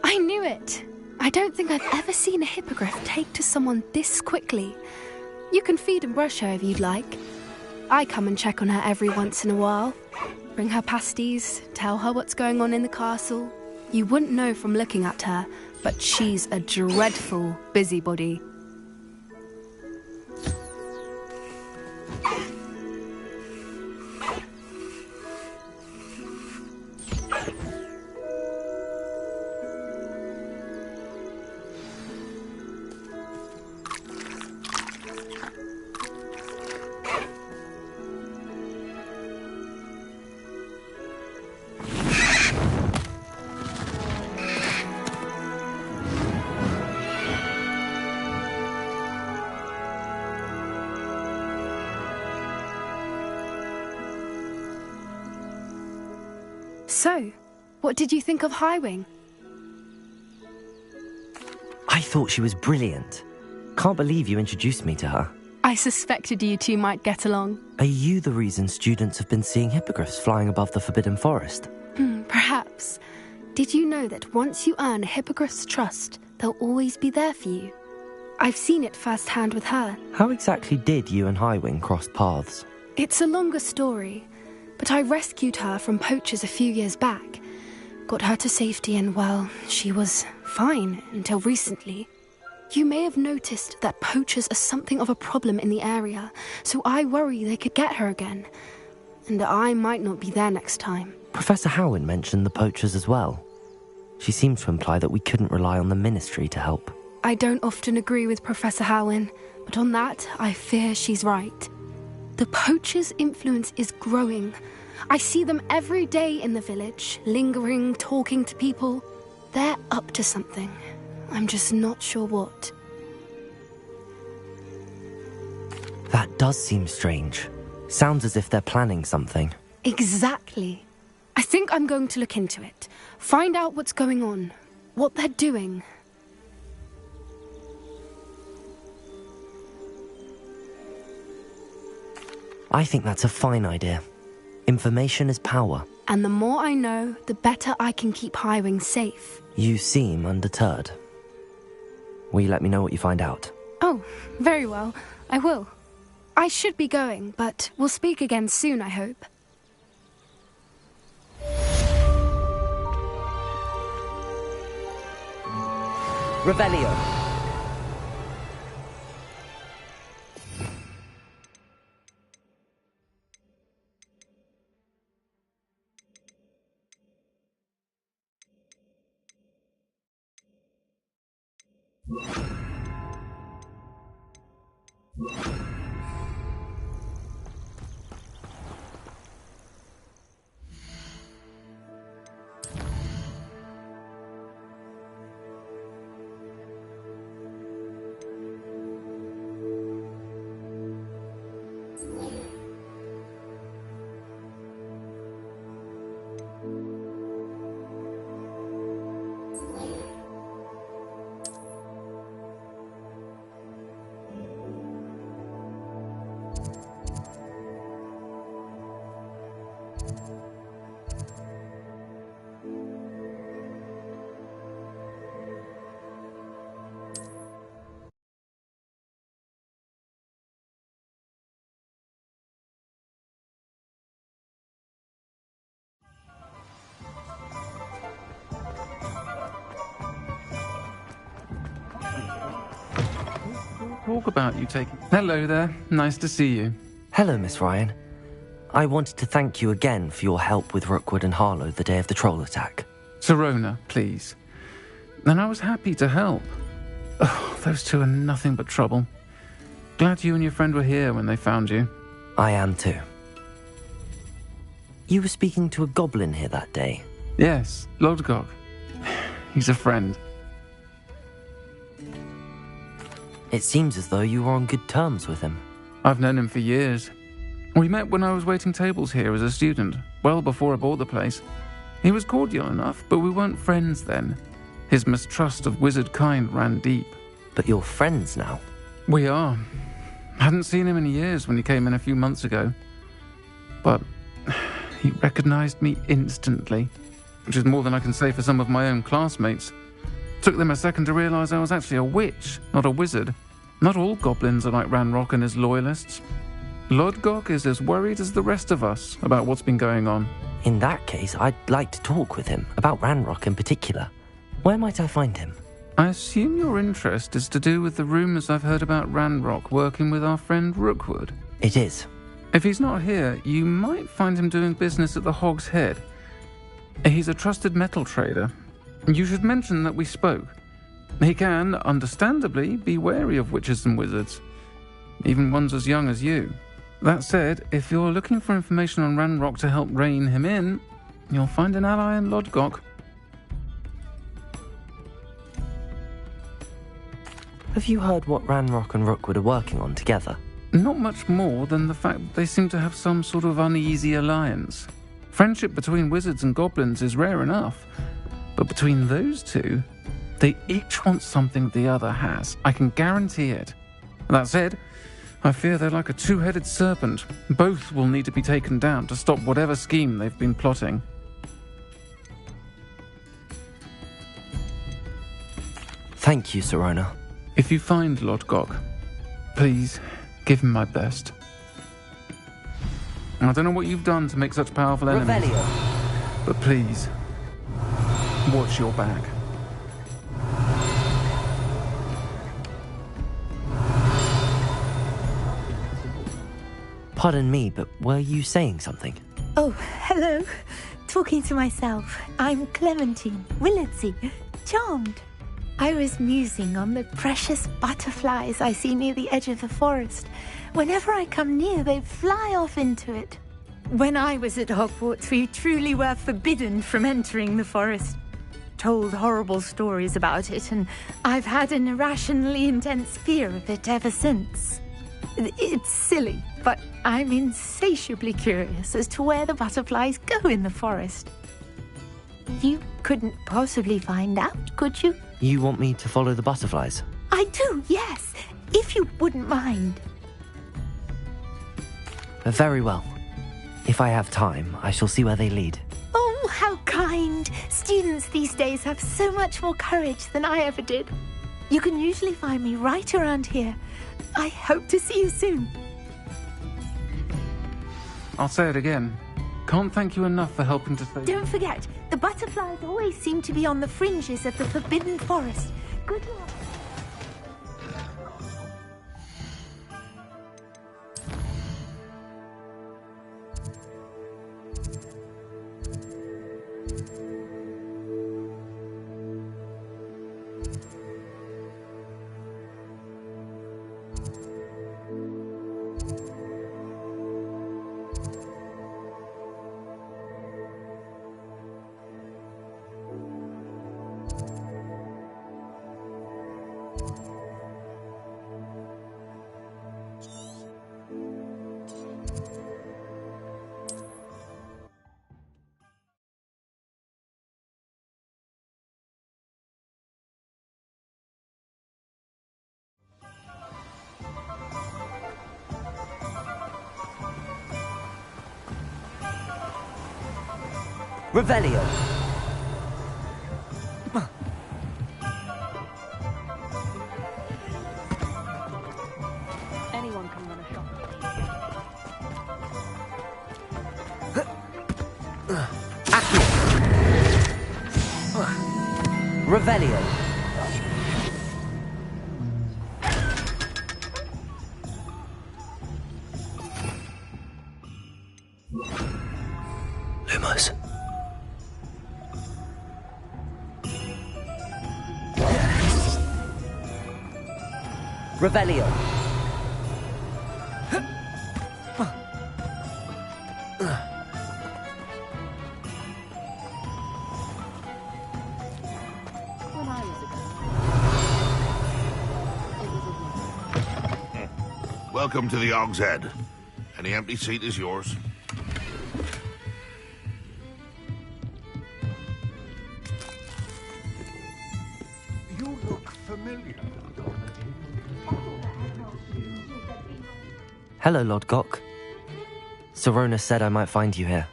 I knew it! I don't think I've ever seen a hippogriff take to someone this quickly. You can feed and brush her if you'd like. I come and check on her every once in a while. Bring her pasties, tell her what's going on in the castle. You wouldn't know from looking at her, but she's a dreadful busybody. So, what did you think of Highwing? I thought she was brilliant. Can't believe you introduced me to her. I suspected you two might get along. Are you the reason students have been seeing hippogriffs flying above the Forbidden Forest? Perhaps. Did you know that once you earn a hippogriff's trust, they'll always be there for you? I've seen it firsthand with her. How exactly did you and Highwing cross paths? It's a longer story, but I rescued her from poachers a few years back. Got her to safety and, well, she was fine until recently. You may have noticed that poachers are something of a problem in the area, so I worry they could get her again. And I might not be there next time. Professor Howin mentioned the poachers as well. She seemed to imply that we couldn't rely on the Ministry to help. I don't often agree with Professor Howin, but on that, I fear she's right. The poachers' influence is growing. I see them every day in the village, lingering, talking to people. They're up to something. I'm just not sure what. That does seem strange. Sounds as if they're planning something. Exactly. I think I'm going to look into it. Find out what's going on. What they're doing. I think that's a fine idea. Information is power. And the more I know, the better I can keep Highwing safe. You seem undeterred. Will you let me know what you find out? Oh, very well. I will. I should be going, but we'll speak again soon, I hope. Revelio. talk about you taking... Hello there. Nice to see you. Hello, Miss Ryan. I wanted to thank you again for your help with Rookwood and Harlow the day of the troll attack. Sirona, please. And I was happy to help. Oh, those two are nothing but trouble. Glad you and your friend were here when they found you. I am too. You were speaking to a goblin here that day. Yes, Lodgok. He's a friend. It seems as though you were on good terms with him. I've known him for years. We met when I was waiting tables here as a student, well before I bought the place. He was cordial enough, but we weren't friends then. His mistrust of wizard kind ran deep. But you're friends now? We are. Hadn't seen him in years when he came in a few months ago. But he recognized me instantly, which is more than I can say for some of my own classmates. Took them a second to realize I was actually a witch, not a wizard. Not all goblins are like Ranrock and his loyalists. Lodgok is as worried as the rest of us about what's been going on. In that case, I'd like to talk with him, about Ranrock in particular. Where might I find him? I assume your interest is to do with the rumors I've heard about Ranrock working with our friend Rookwood. It is. If he's not here, you might find him doing business at the Hog's Head. He's a trusted metal trader. You should mention that we spoke. He can, understandably, be wary of witches and wizards, even ones as young as you. That said, if you're looking for information on Ranrock to help rein him in, you'll find an ally in Lodgok. Have you heard what Ranrock and Rookwood are working on together? Not much more than the fact that they seem to have some sort of uneasy alliance. Friendship between wizards and goblins is rare enough, but between those two, they each want something the other has. I can guarantee it. That said, I fear they're like a two-headed serpent. Both will need to be taken down to stop whatever scheme they've been plotting. Thank you, Sirona. If you find Lodgok, please give him my best. I don't know what you've done to make such powerful enemies, Revelio. But please, watch your back. Pardon me, but were you saying something? Oh, hello. Talking to myself. I'm Clementine Willardsey. Charmed. I was musing on the precious butterflies I see near the edge of the forest. Whenever I come near, they fly off into it. When I was at Hogwarts, we truly were forbidden from entering the forest. Told horrible stories about it, and I've had an irrationally intense fear of it ever since. It's silly, but I'm insatiably curious as to where the butterflies go in the forest. You couldn't possibly find out, could you? You want me to follow the butterflies? I do, yes, if you wouldn't mind. Very well. If I have time, I shall see where they lead. Oh, how kind. Students these days have so much more courage than I ever did. You can usually find me right around here. I hope to see you soon. I'll say it again. Can't thank you enough for helping to save... Don't forget, the butterflies always seem to be on the fringes of the Forbidden Forest. Good luck. Revelio. Anyone can run a shop. Revelio. Revelio. Welcome to the Og's Head. Any empty seat is yours. You look familiar. Hello, Lord Gok. Serona said I might find you here.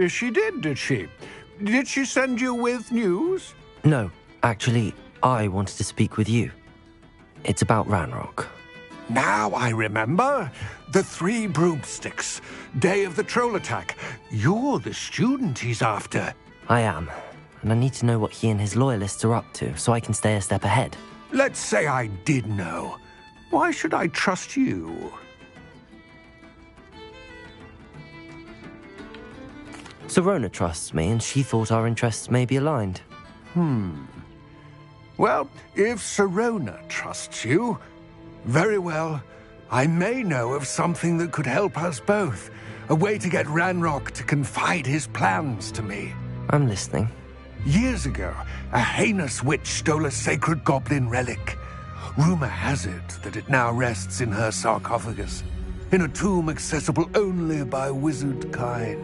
She did she? Did she send you with news? No, actually, I wanted to speak with you. It's about Ranrock. Now I remember. The 3 broomsticks. Day of the troll attack. You're the student he's after. I am, and I need to know what he and his loyalists are up to so I can stay a step ahead. Let's say I did know. Why should I trust you? Serona trusts me, and she thought our interests may be aligned. Well, if Serona trusts you, very well. I may know of something that could help us both. A way to get Ranrock to confide his plans to me. I'm listening. Years ago, a heinous witch stole a sacred goblin relic. Rumor has it that it now rests in her sarcophagus, in a tomb accessible only by wizard kind.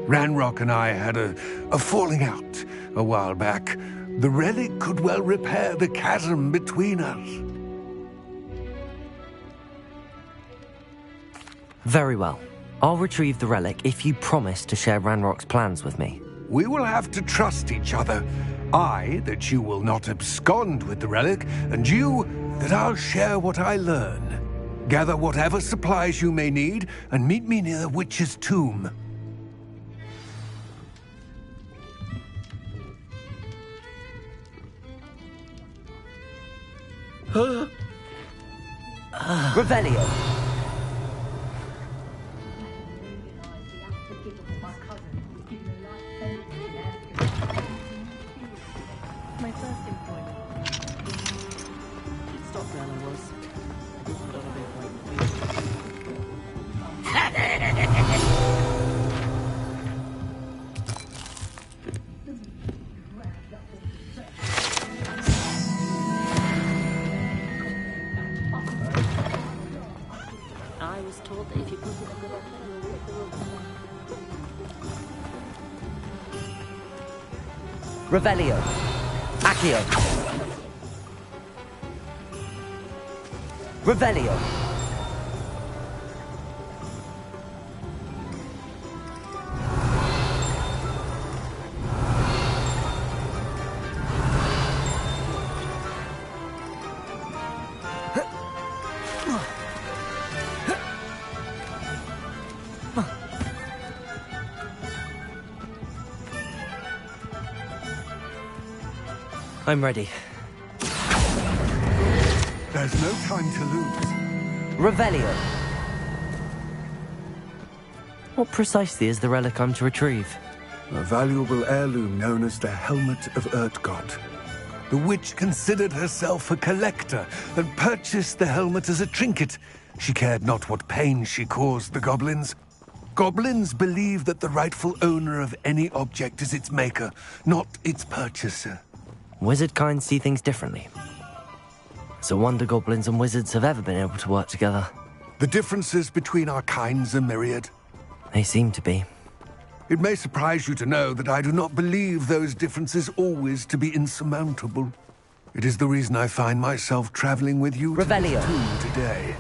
Ranrock and I had a falling out a while back. The relic could well repair the chasm between us. Very well. I'll retrieve the relic if you promise to share Ranrock's plans with me. We will have to trust each other. I, that you will not abscond with the relic, and you, that I'll share what I learn. Gather whatever supplies you may need, and meet me near the witch's tomb. Revelio. My first employment. It stopped where I was. I didn't put on a big I was told that if you put it in the rocket, you'll rip the rope. Revelio. Accio. Revelio. I'm ready. There's no time to lose. Revelio. What precisely is the relic I'm to retrieve? A valuable heirloom known as the Helmet of Urtgott. The witch considered herself a collector and purchased the helmet as a trinket. She cared not what pain she caused the goblins. Goblins believe that the rightful owner of any object is its maker, not its purchaser. Wizard kind see things differently. It's a wonder goblins and wizards have ever been able to work together. The differences between our kinds are myriad. They seem to be. It may surprise you to know that I do not believe those differences always to be insurmountable. It is the reason I find myself traveling with you to this tomb today.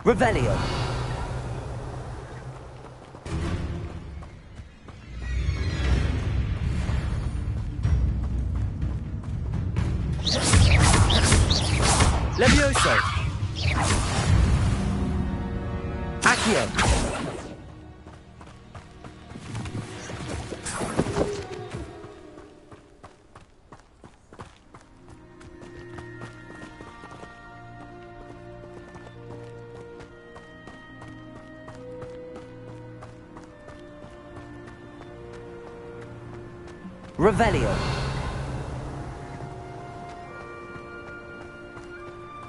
Revelio. Accio! Revelio.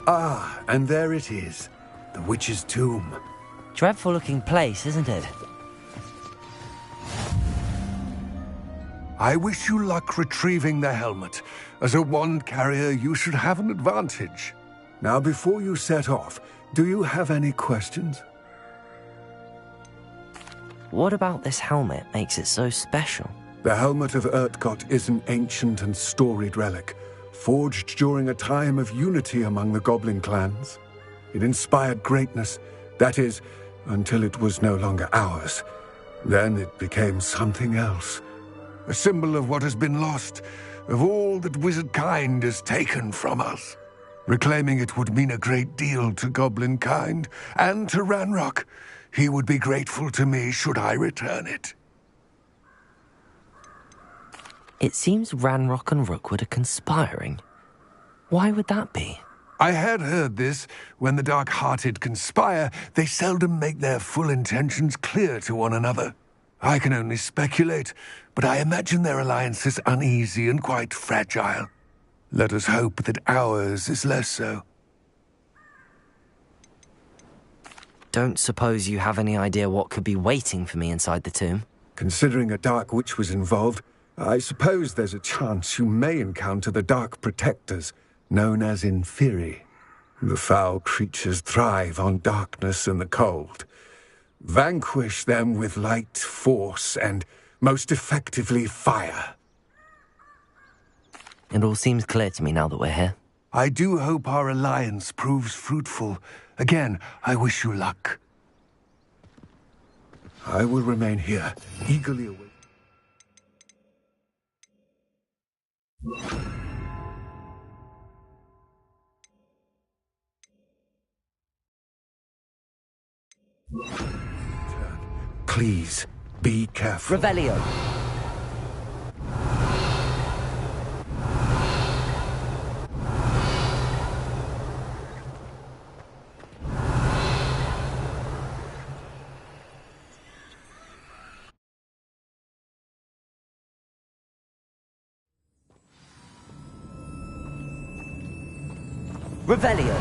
Ah, and there it is. The witch's tomb. Dreadful looking place, isn't it? I wish you luck retrieving the helmet. As a wand carrier, you should have an advantage. Now, before you set off, do you have any questions? What about this helmet makes it so special? The helmet of Urtkot is an ancient and storied relic, forged during a time of unity among the goblin clans. It inspired greatness, that is, until it was no longer ours. Then it became something else. A symbol of what has been lost, of all that wizard kind is taken from us. Reclaiming it would mean a great deal to goblin kind, and to Ranrock. He would be grateful to me should I return it. It seems Ranrock and Rookwood are conspiring. Why would that be? I had heard this. When the dark-hearted conspire, they seldom make their full intentions clear to one another. I can only speculate, but I imagine their alliance is uneasy and quite fragile. Let us hope that ours is less so. Don't suppose you have any idea what could be waiting for me inside the tomb? Considering a dark witch was involved, I suppose there's a chance you may encounter the Dark Protectors, known as Inferi. The foul creatures thrive on darkness and the cold. Vanquish them with light, force, and, most effectively, fire. It all seems clear to me now that we're here. I do hope our alliance proves fruitful. Again, I wish you luck. I will remain here, eagerly awaiting. Please, be careful. Revelio. Revelio.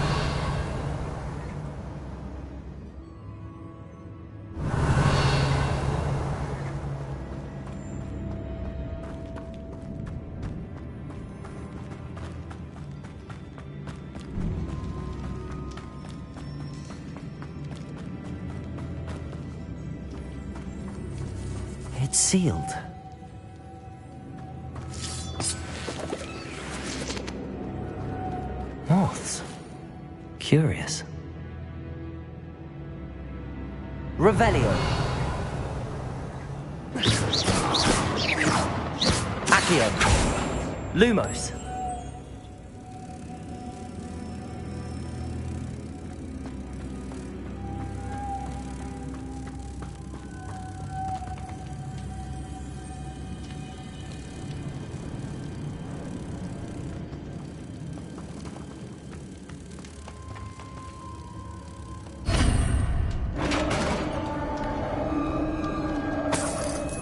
It's sealed. Moths. Curious. Revelio. Accio. Lumos.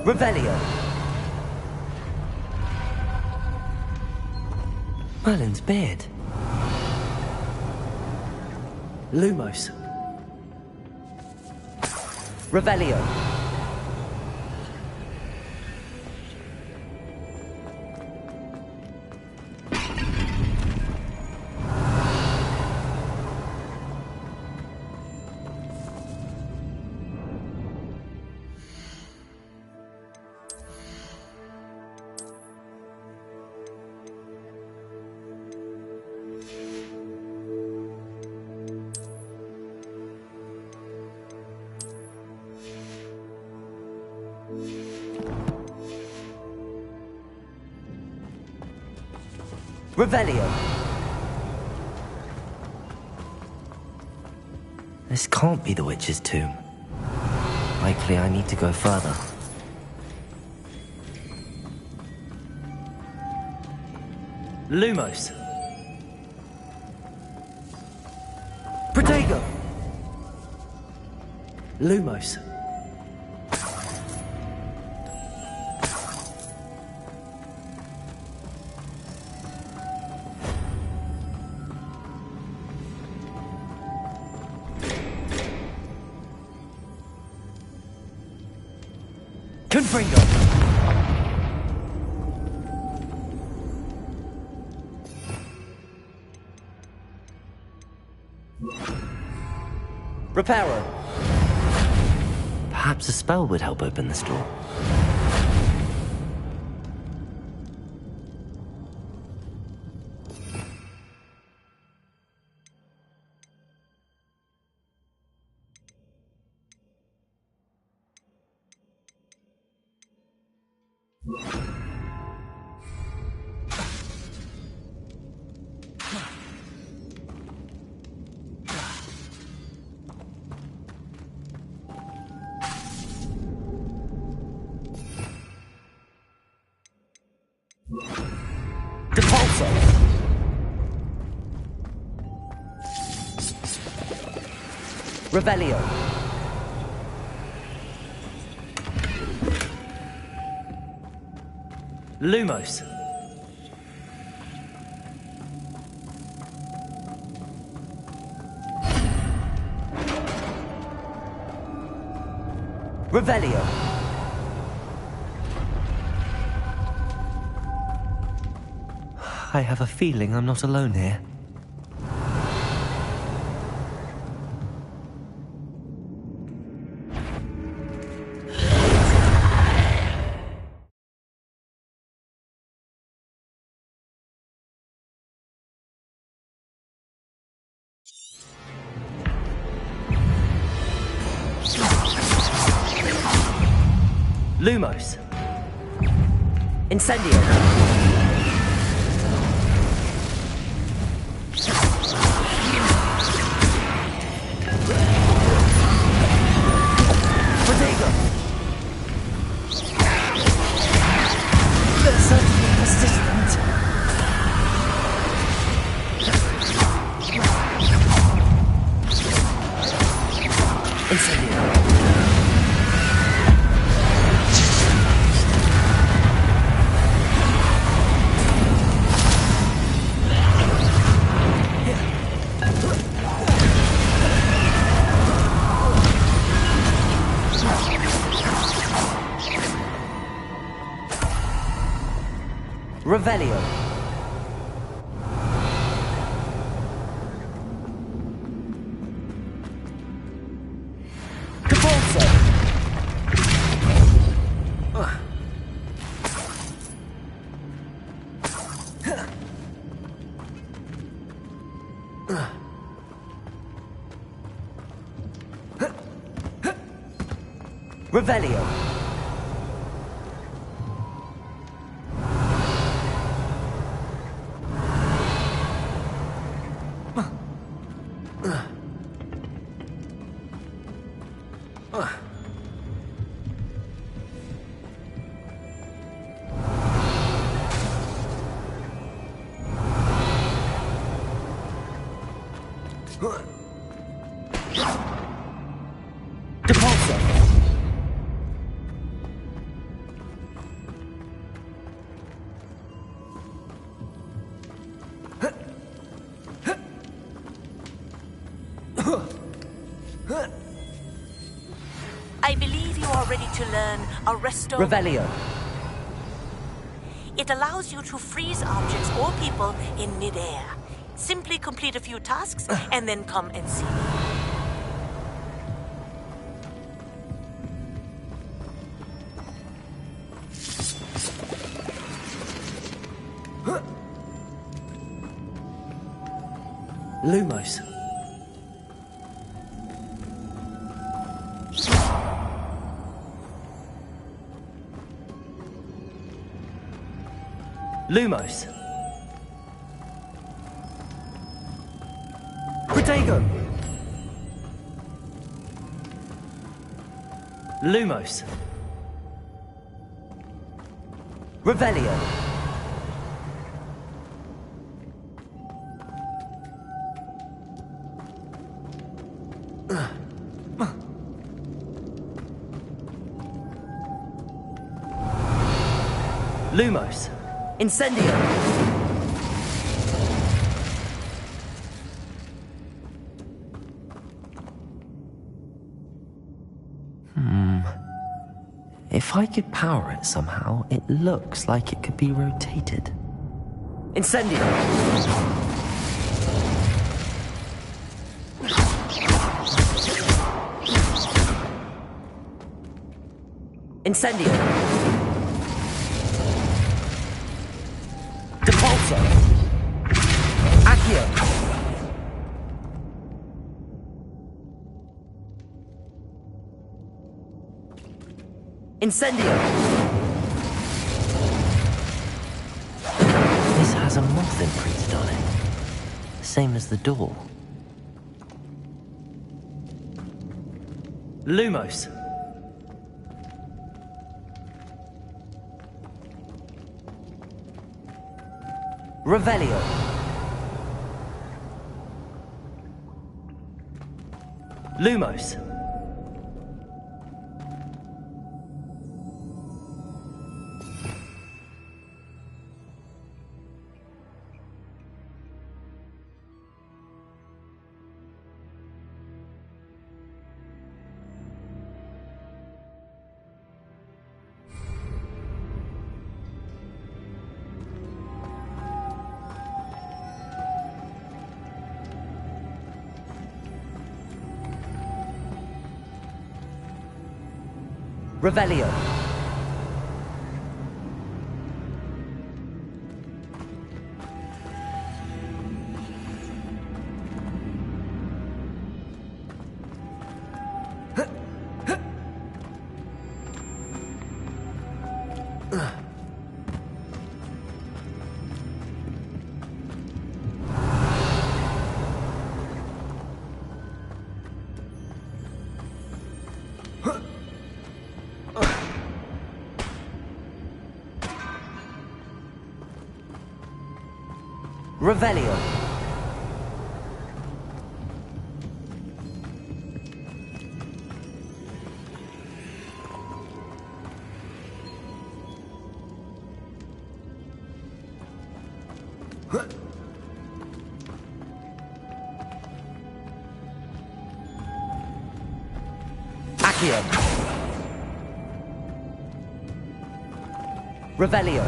Revelio. Merlin's beard. Lumos. Revelio. Revelio. This can't be the witch's tomb. Likely I need to go further. Lumos! Protego! Lumos! Confringo! Reparo! Perhaps a spell would help open this door. Revelio. Lumos. Revelio. I have a feeling I'm not alone here. Lumos. Incendio. Protego. They're certainly persistent. Incendio. Revelio. Capolso. Revelio. Depulso. I believe you are ready to learn Arresto. Revelio. It allows you to freeze objects or people in midair. Simply complete a few tasks and then come and see me. Lumos. Lumos. Protego. Lumos. Revelio. Lumos. Incendio. If I could power it somehow, it looks like it could be rotated. Incendio! Incendio! Depulso! Accio! Incendio! This has a moth imprinted on it. Same as the door. Lumos. Revelio. Lumos. Revelio. Revelio. Accio. Revelio.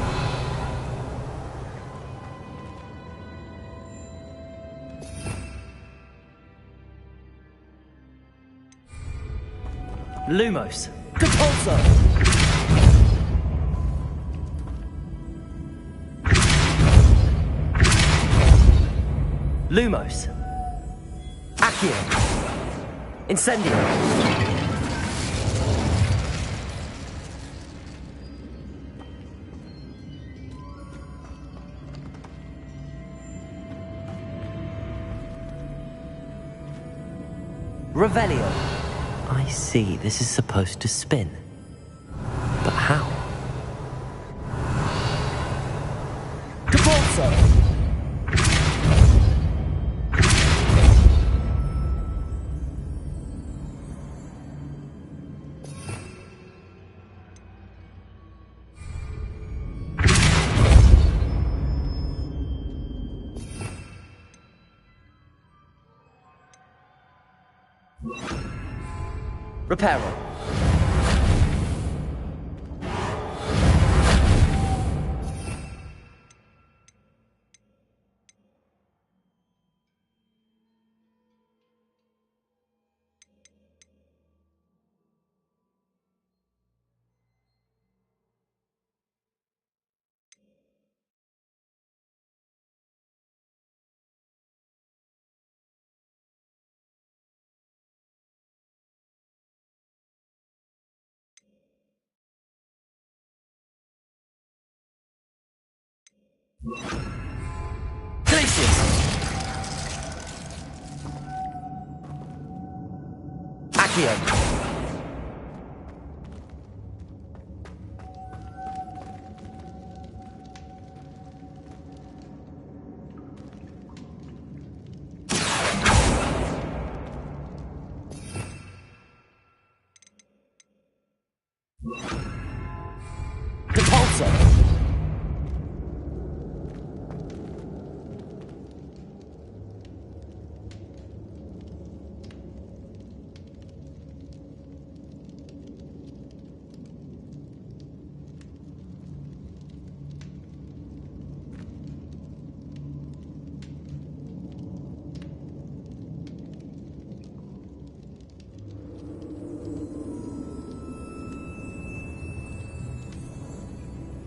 Lumos. Depulso. Lumos. Accio. Incendio. Revelio. I see, this is supposed to spin. But how? Depulso! Reparo. Glacius! Accio!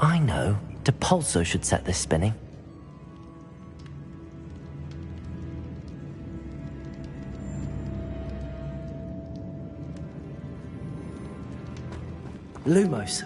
I know. Depulso should set this spinning. Lumos.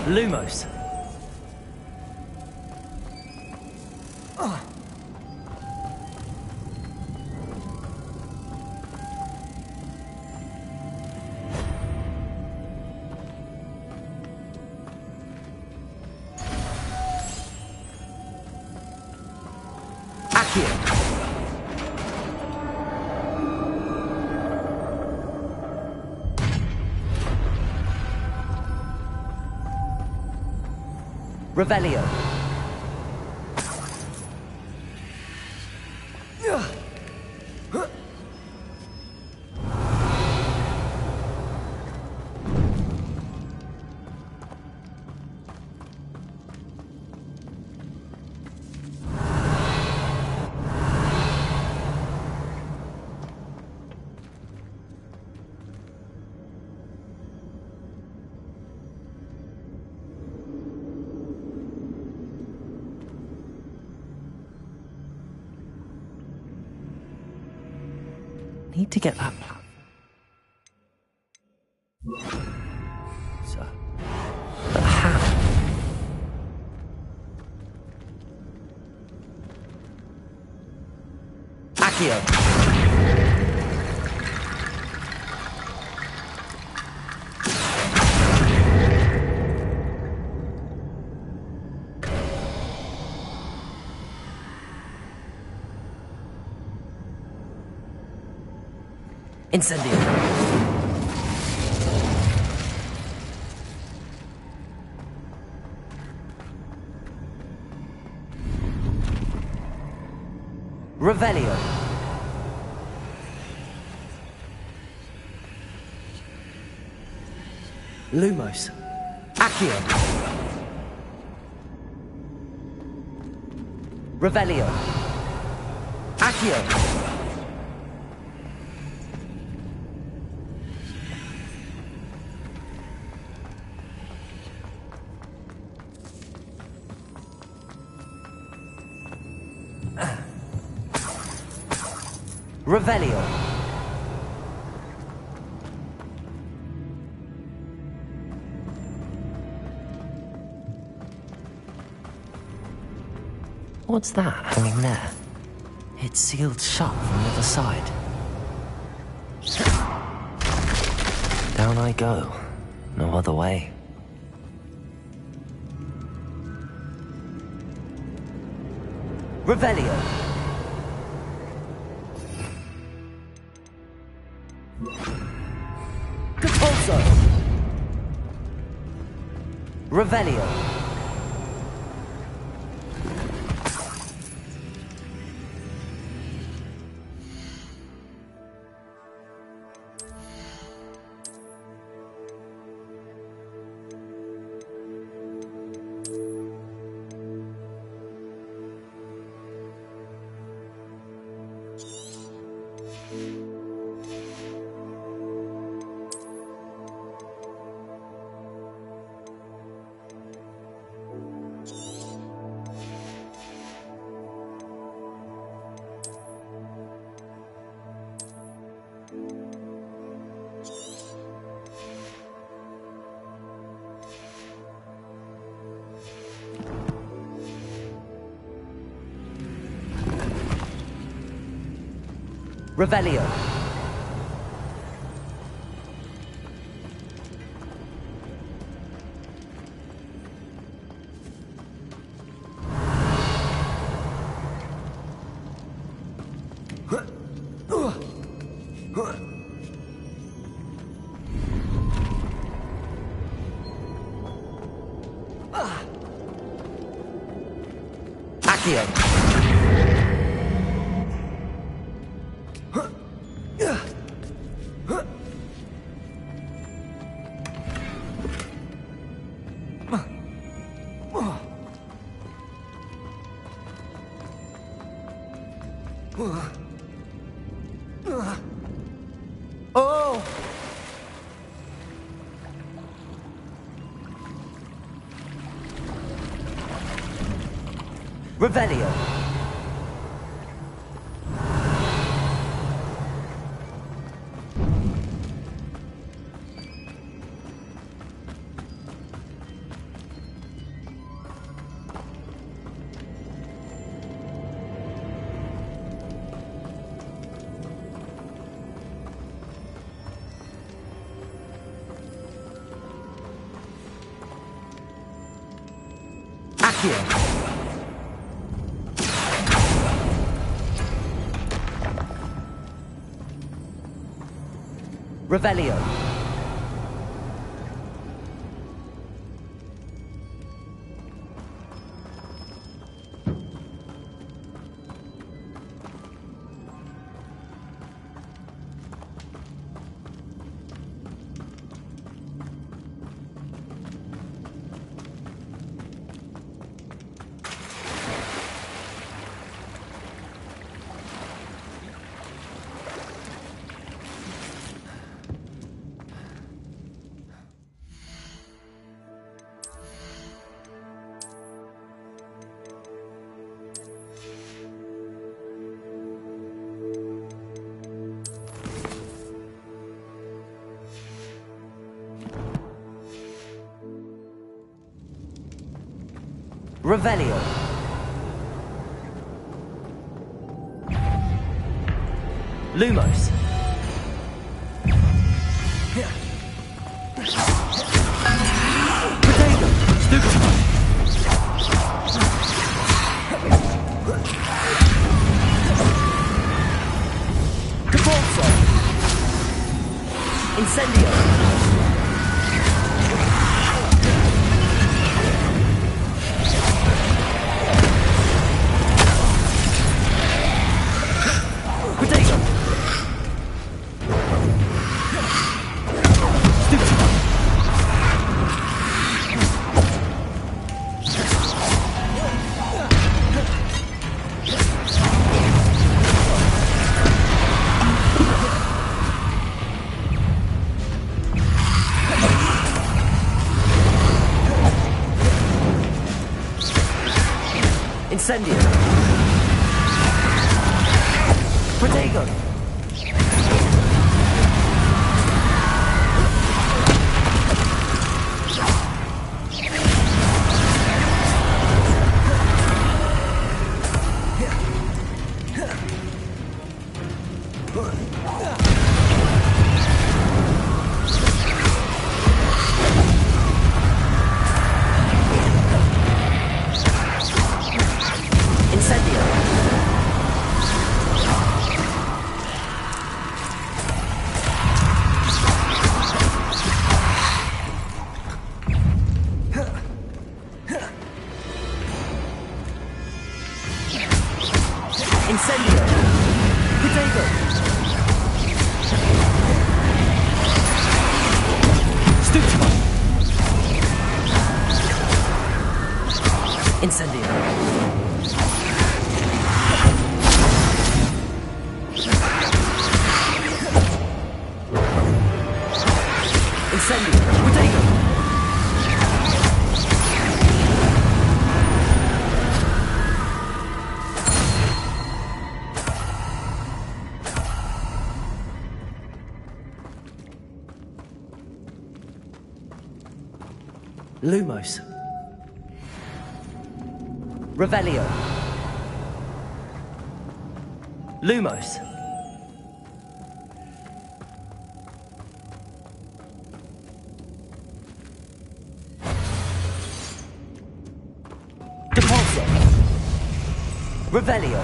Lumos. Revelio. Need to get that platform. So, but how? Accio. Incendio. Revelio. Lumos. Accio. Revelio. Accio. Revelio. What's that hanging there? It's sealed shut from the other side. Down I go. No other way. Revelio. Depulso. Revelio. Revelio. Accio. Oh! Revelio. Accio. Revelio. Revelio. Lumos. Potato. Stupefy. Caporzo. Incendio. Incendio. Protego. Incendio. Potato. Stupefy. Incendio. Incendio. Potato. Lumos. Revelio. Lumos. Revelio.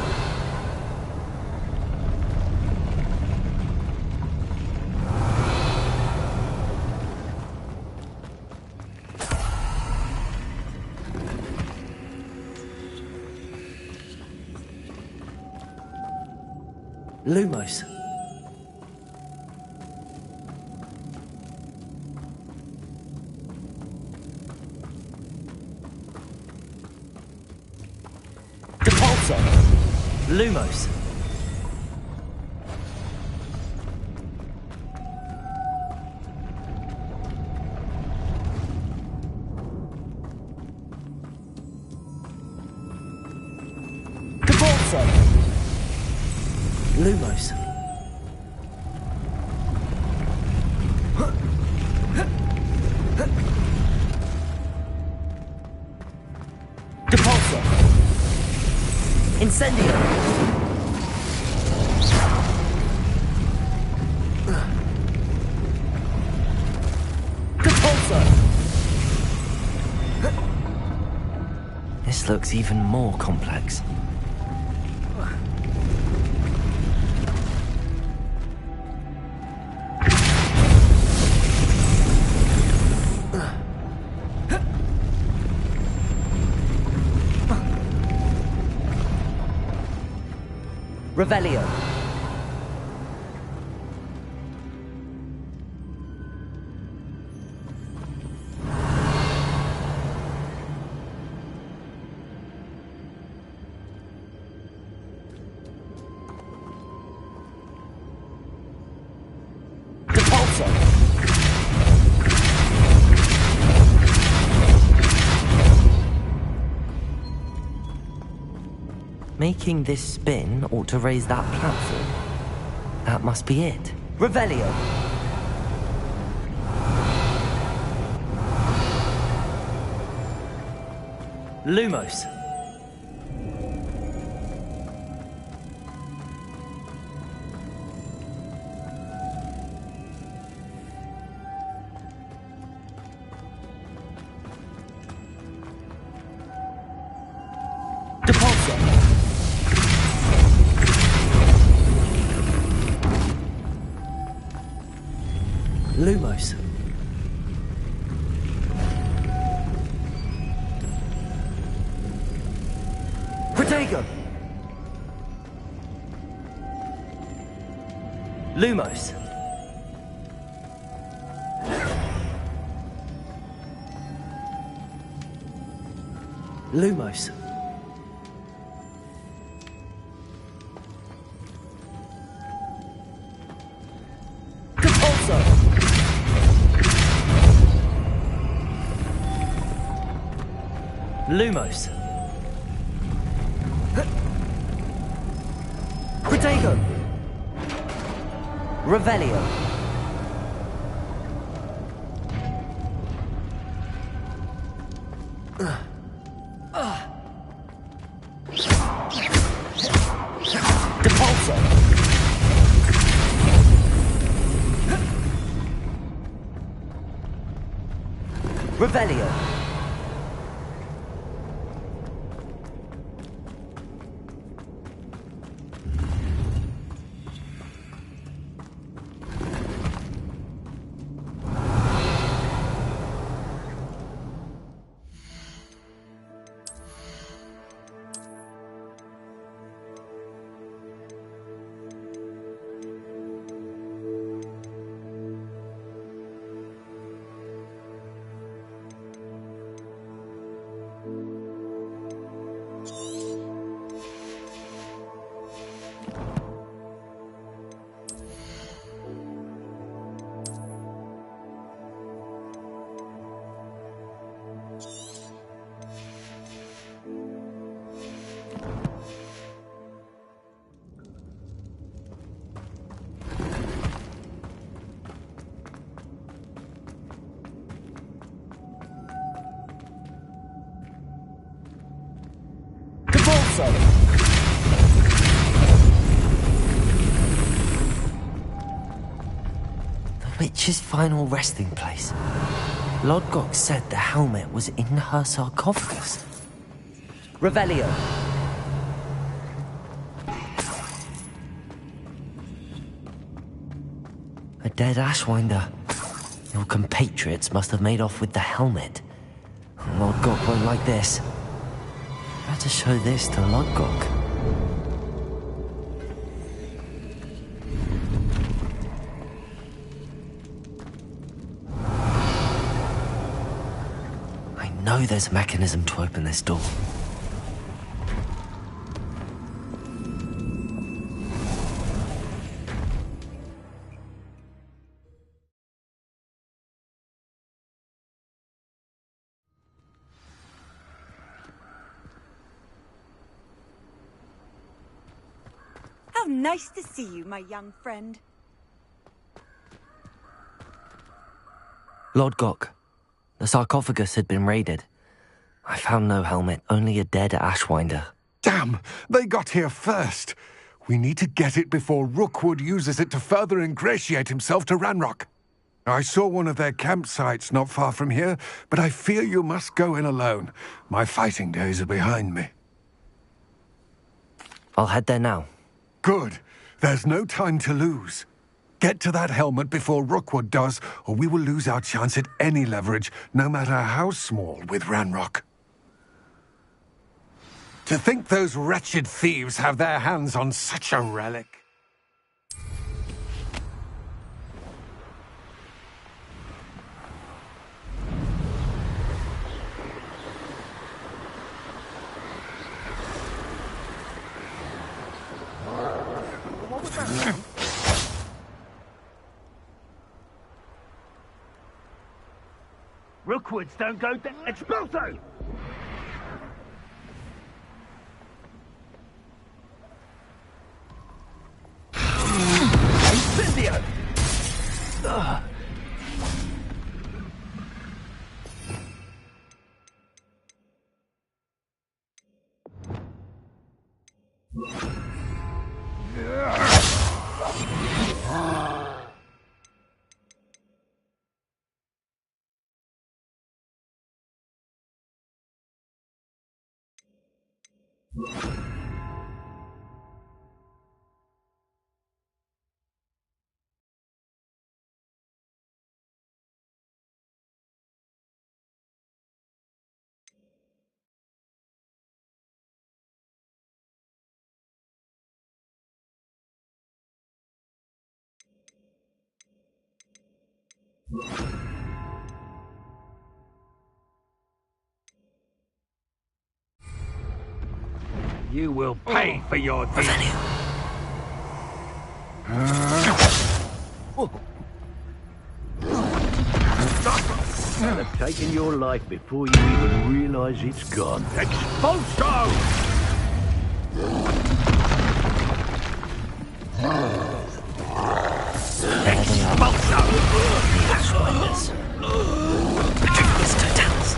Lumos. Depulso. Lumos. Depulso. Lumos. Depulso. Incendio. Depulso. This looks even more complex. Revelio. Depulso. Making this spin ought to raise that platform. That must be it. Revelio. Lumos. Depulso. Lumos. Protego. Lumos. Lumos. Depulso. Lumos. Protego. Revelio. Depulso. Revelio. Depulso. The witch's final resting place. Lodgok said the helmet was in her sarcophagus. Revelio. dead Ashwinder. Your compatriots must have made off with the helmet. Lodgok won't like this. Better show this to Lodgok. I know there's a mechanism to open this door. How nice to see you, my young friend. Lodgok, the sarcophagus had been raided. I found no helmet, only a dead Ashwinder. Damn! They got here first. We need to get it before Rookwood uses it to further ingratiate himself to Ranrock. I saw one of their campsites not far from here, but I fear you must go in alone. My fighting days are behind me. I'll head there now. Good. There's no time to lose. Get to that helmet before Rookwood does, or we will lose our chance at any leverage, no matter how small, with Ranrock. To think those wretched thieves have their hands on such a relic. Rookwoods don't go down. Expulso! Incendio! You will pay for your deeds. I'll have taken your life before you even realize it's gone. Expulso! Expulso! The Ashwinders. Petrificus totalis.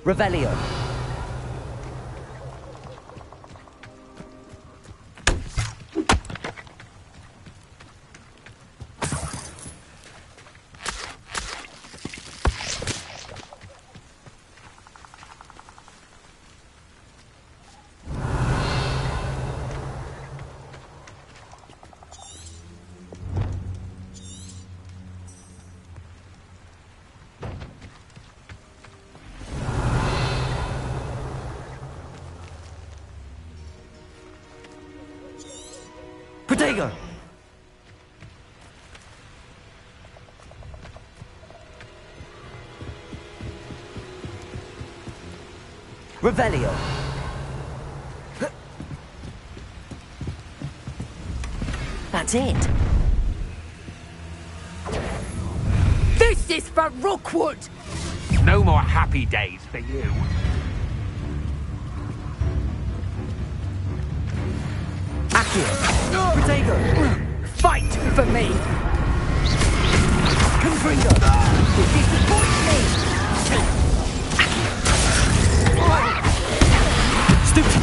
Revelio. Protego! Revelio. That's it. This is for Rookwood! No more happy days for you. Accio! Protego! Fight for me! Confringo! Disappoint me! Stupid!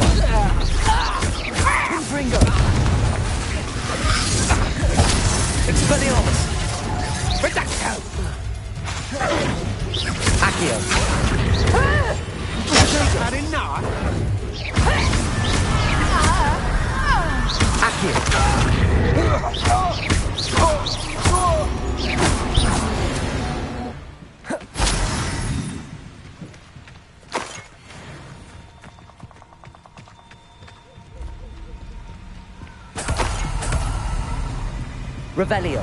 Confringo! Expelliarmus! Reducto! Accio! Had enough? Revelio.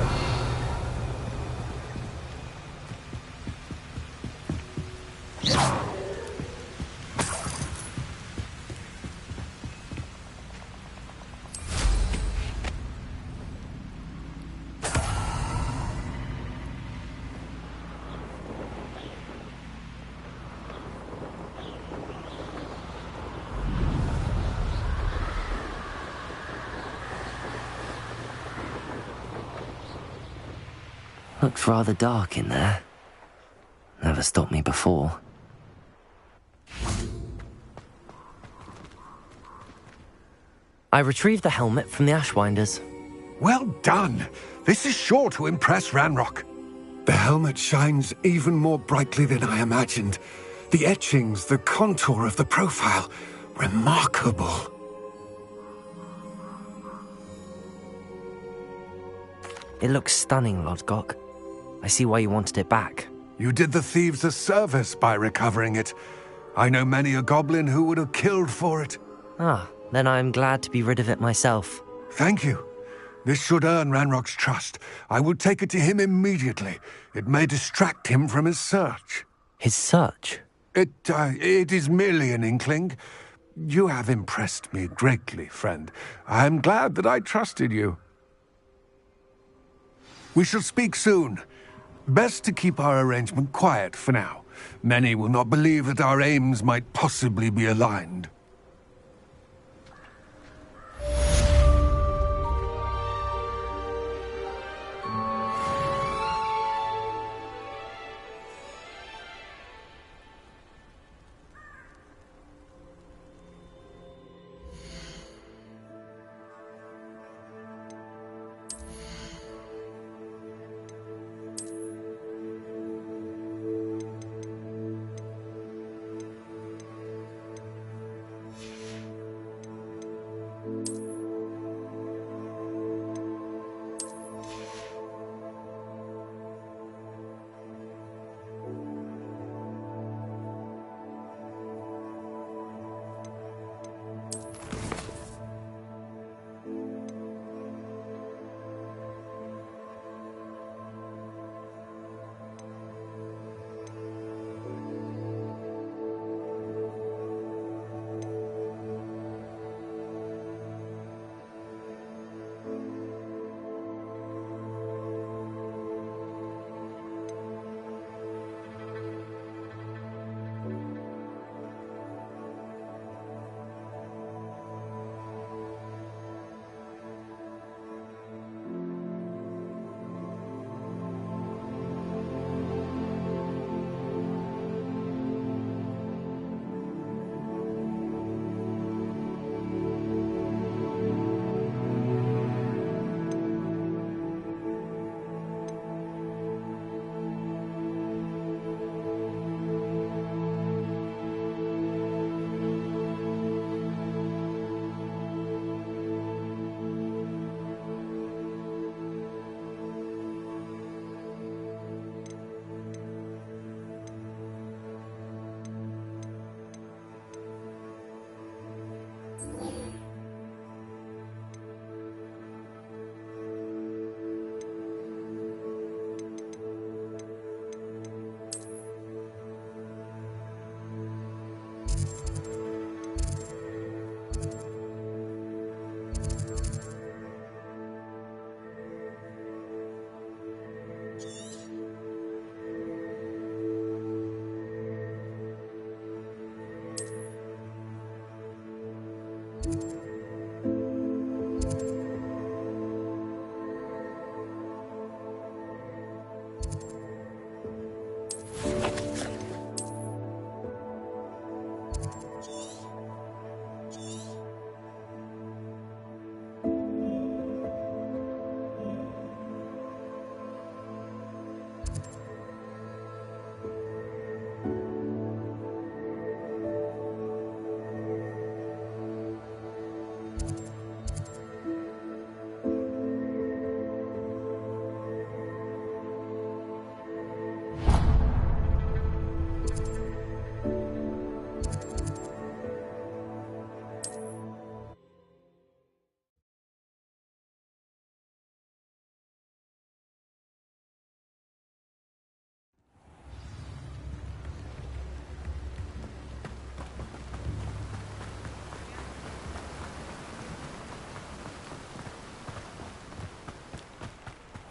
Looks rather dark in there. Never stopped me before. I retrieved the helmet from the Ashwinders. Well done. This is sure to impress Ranrock. The helmet shines even more brightly than I imagined. The etchings, the contour of the profile. Remarkable. It looks stunning, Lodgok. I see why you wanted it back. You did the thieves a service by recovering it. I know many a goblin who would have killed for it. Ah, then I am glad to be rid of it myself. Thank you. This should earn Ranrock's trust. I will take it to him immediately. It may distract him from his search. His search? It is merely an inkling. You have impressed me greatly, friend. I am glad that I trusted you. We shall speak soon. Best to keep our arrangement quiet for now. Many will not believe that our aims might possibly be aligned.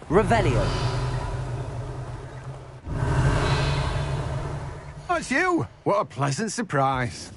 Revelio. Oh, it's you! What a pleasant surprise.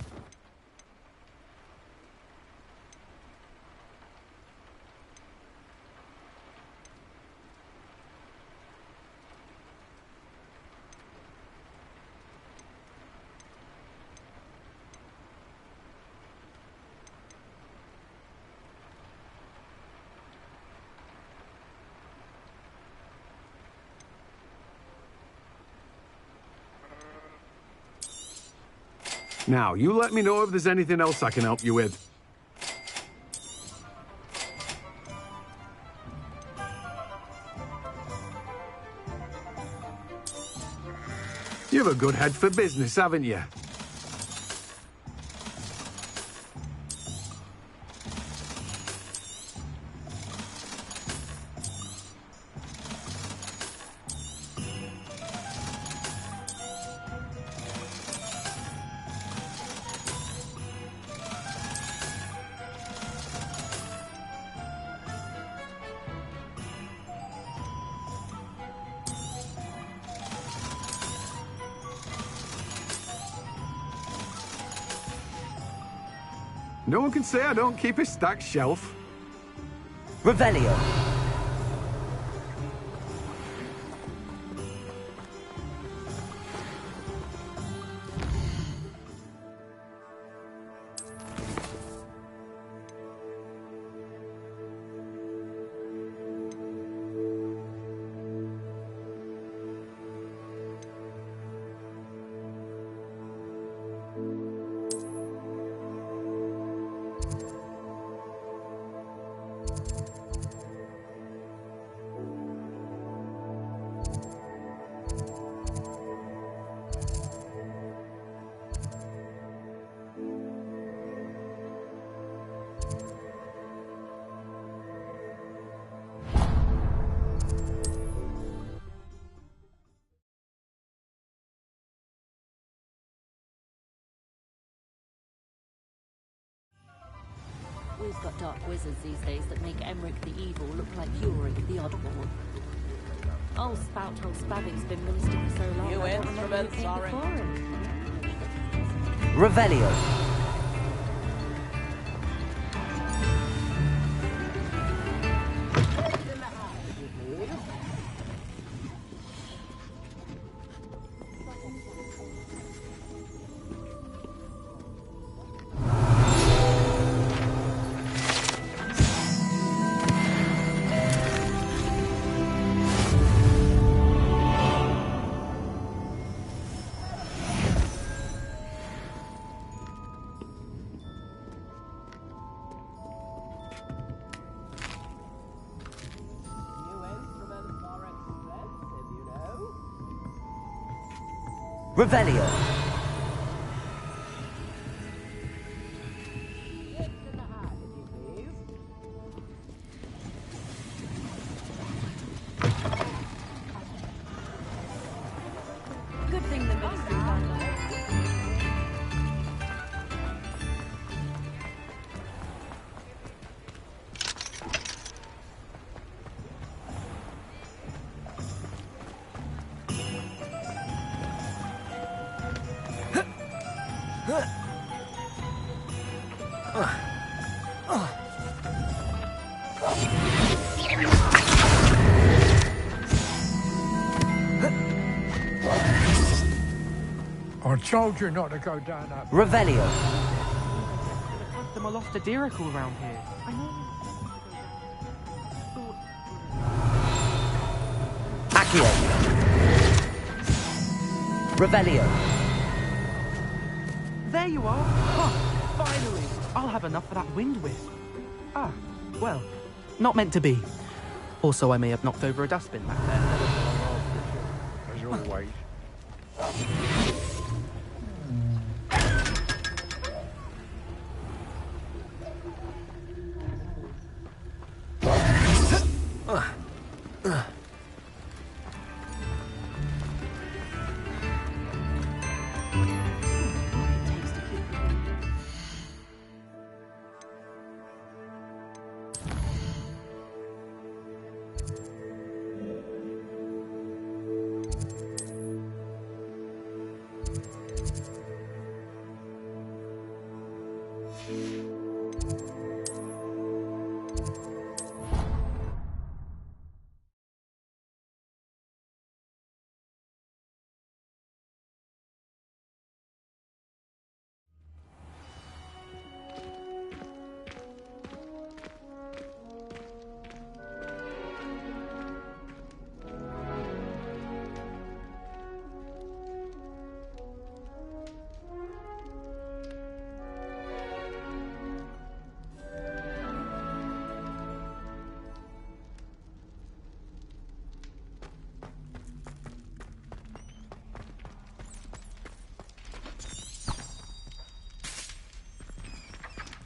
Now, you let me know if there's anything else I can help you with. You have a good head for business, haven't you? No one can say I don't keep a stacked shelf. Revelio. We've got dark wizards these days that make Emmerich the Evil look like Ulrich the Oddball. Old Spout-hole Spabbing's been minister for so long, I don't remember who came before him. Revelio. Revelio. Good thing the ministry found out. I told you not to go down that. Revelio. The customer lost a diricle around here. I know. Accio. Revelio. There you are. Oh, finally. I'll have enough for that wind wisp. Ah, well, not meant to be. Also, I may have knocked over a dustbin back there. As always.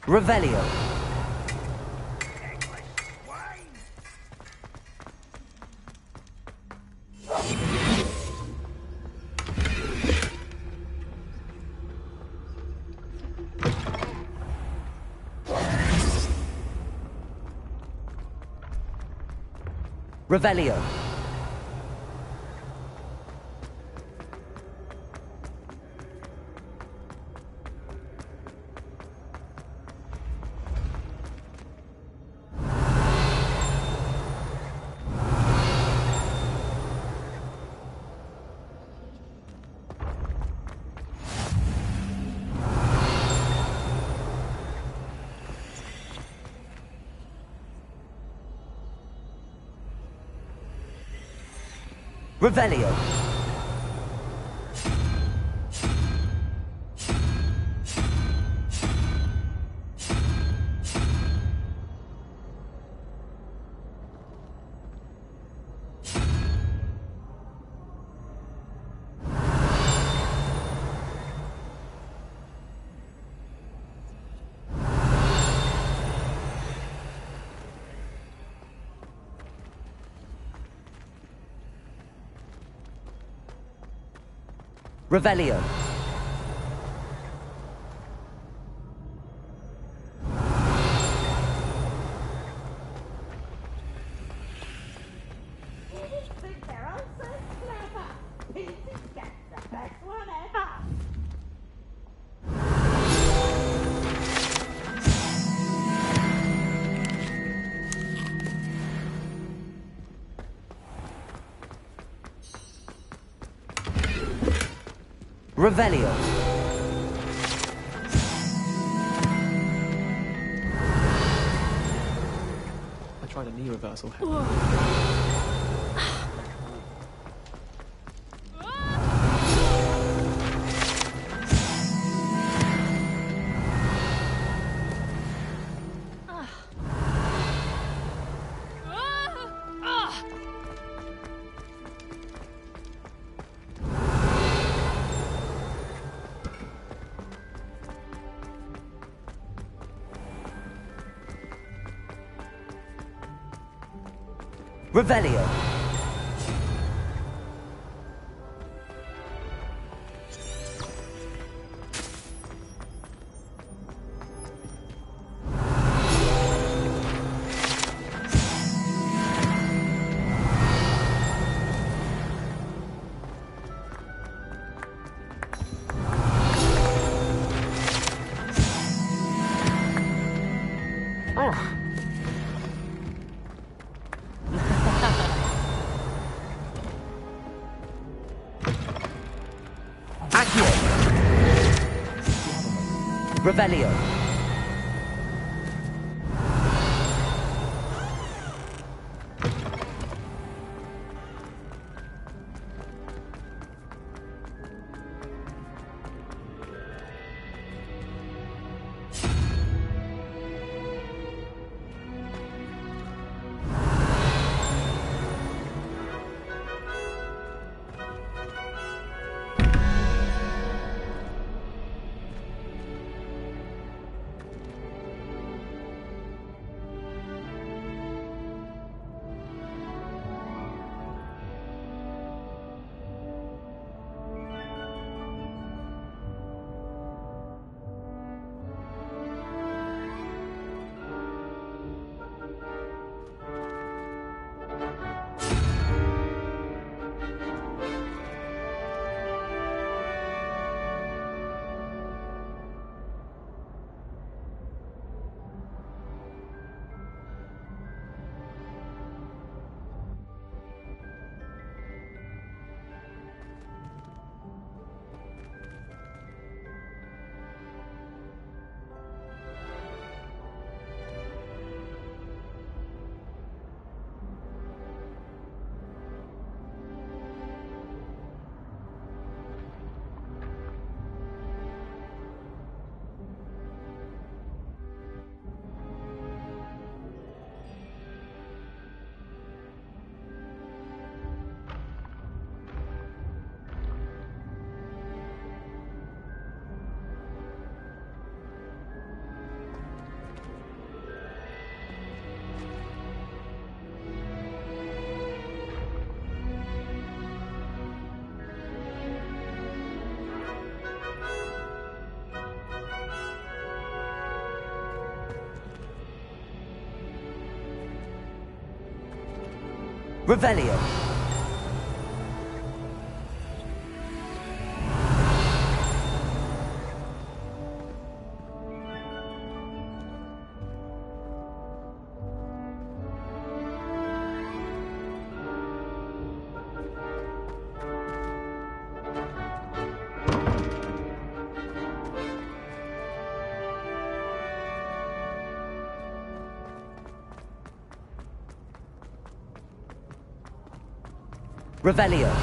Revelio. Revelio. Revelio. Revelio. Revelio. I tried a knee reversal. Revelio. Revelio. Revelio. Revelio.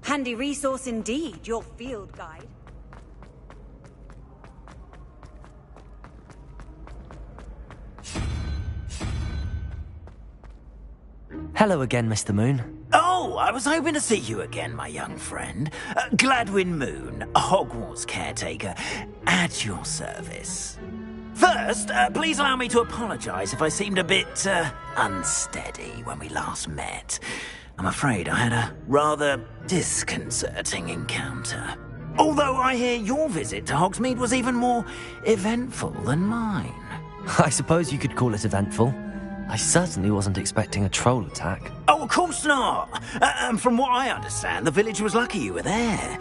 Handy resource indeed, your field guide. Hello again, Mr. Moon. Oh, I was hoping to see you again, my young friend. Gladwin Moon, Hogwarts caretaker, at your service. First, please allow me to apologize if I seemed a bit, unsteady when we last met. I'm afraid I had a rather disconcerting encounter. Although I hear your visit to Hogsmeade was even more eventful than mine. I suppose you could call it eventful. I certainly wasn't expecting a troll attack. Oh, of course not. And from what I understand, the village was lucky you were there.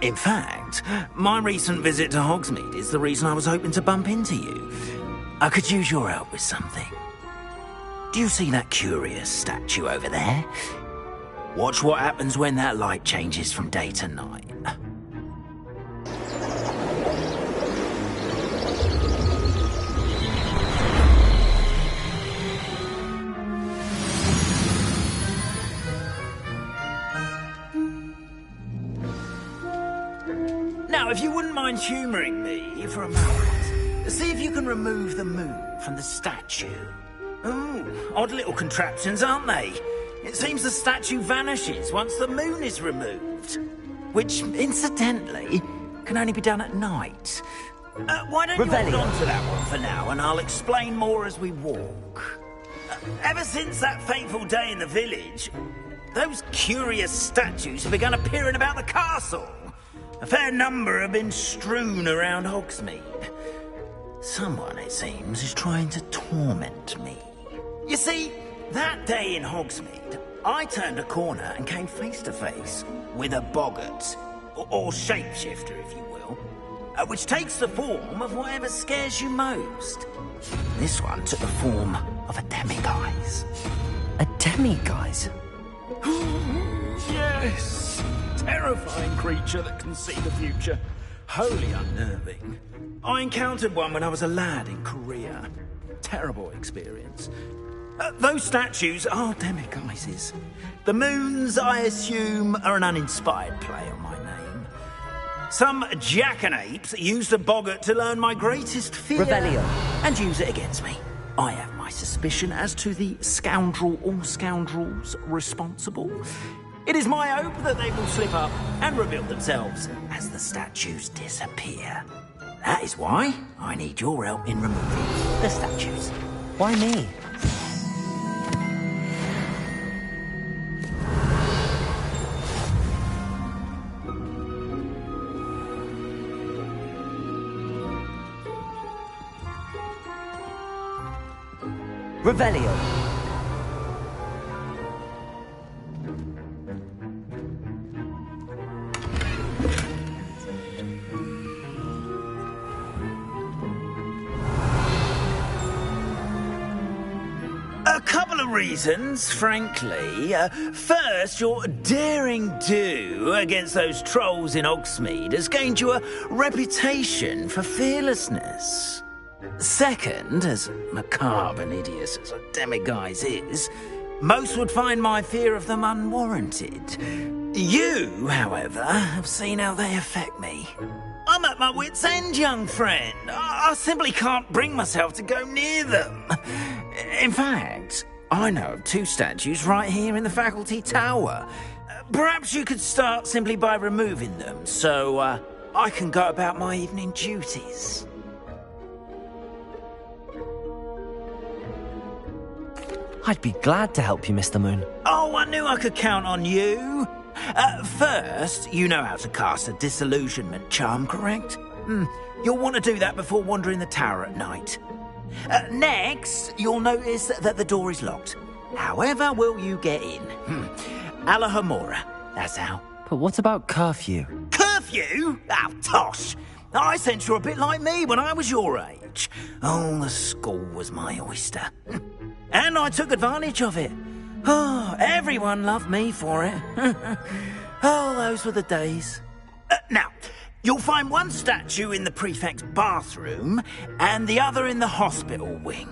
In fact, my recent visit to Hogsmeade is the reason I was hoping to bump into you. I could use your help with something. Do you see that curious statue over there? Watch what happens when that light changes from day to night. Now, if you wouldn't mind humouring me for a moment, see if you can remove the moon from the statue. Ooh, odd little contraptions, aren't they? It seems the statue vanishes once the moon is removed. Which, incidentally, can only be done at night. Why don't you hold on to that one for now, and I'll explain more as we walk. Ever since that fateful day in the village, those curious statues have begun appearing about the castle. A fair number have been strewn around Hogsmeade. Someone, it seems, is trying to torment me. You see, that day in Hogsmeade, I turned a corner and came face to face with a boggart, or shapeshifter, if you will, which takes the form of whatever scares you most. This one took the form of a demiguise. A demiguise? Yes! Terrifying creature that can see the future. Wholly unnerving. I encountered one when I was a lad in Korea. Terrible experience. Those statues are demiguises. The moons, I assume, are an uninspired play on my name. Some jackanapes used a boggart to learn my greatest fear. Revelio. And use it against me. I have my suspicion as to the scoundrel or scoundrels responsible. It is my hope that they will slip up and reveal themselves as the statues disappear. That is why I need your help in removing the statues. Why me? Revelio. A couple couple of reasons, frankly. First, your daring do against those trolls in Hogsmeade has gained you a reputation for fearlessness. Second, as macabre and hideous as a demiguise is, most would find my fear of them unwarranted. You, however, have seen how they affect me. I'm at my wit's end, young friend. I simply can't bring myself to go near them. In fact, I know of 2 statues right here in the faculty tower. Perhaps you could start simply by removing them, so I can go about my evening duties. I'd be glad to help you, Mr. Moon. Oh, I knew I could count on you. First, you know how to cast a disillusionment charm, correct? You'll want to do that before wandering the tower at night. Next, you'll notice that the door is locked. However will you get in? Alahomora, that's how. But what about curfew? Curfew? Oh, tosh. I sense you're a bit like me when I was your age. Oh, the school was my oyster. And I took advantage of it. Oh, everyone loved me for it. Oh, those were the days. Now, you'll find one statue in the prefect's bathroom and the other in the hospital wing.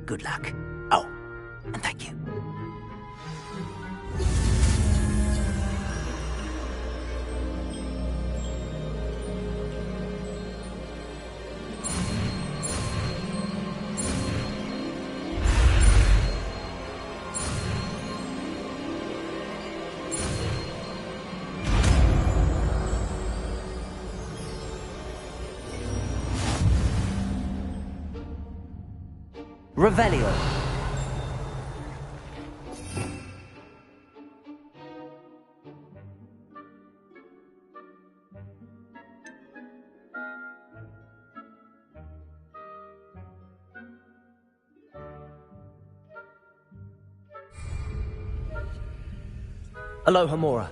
Good luck. Oh, and thank you. Revelio. Alohomora.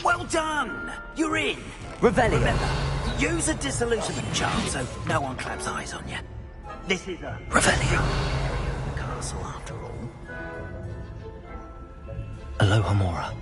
Well done! You're in! Revelio. Remember, use a disillusionment charm so no one claps eyes on you. This is a Revelio. area of the castle after all. Alohomora.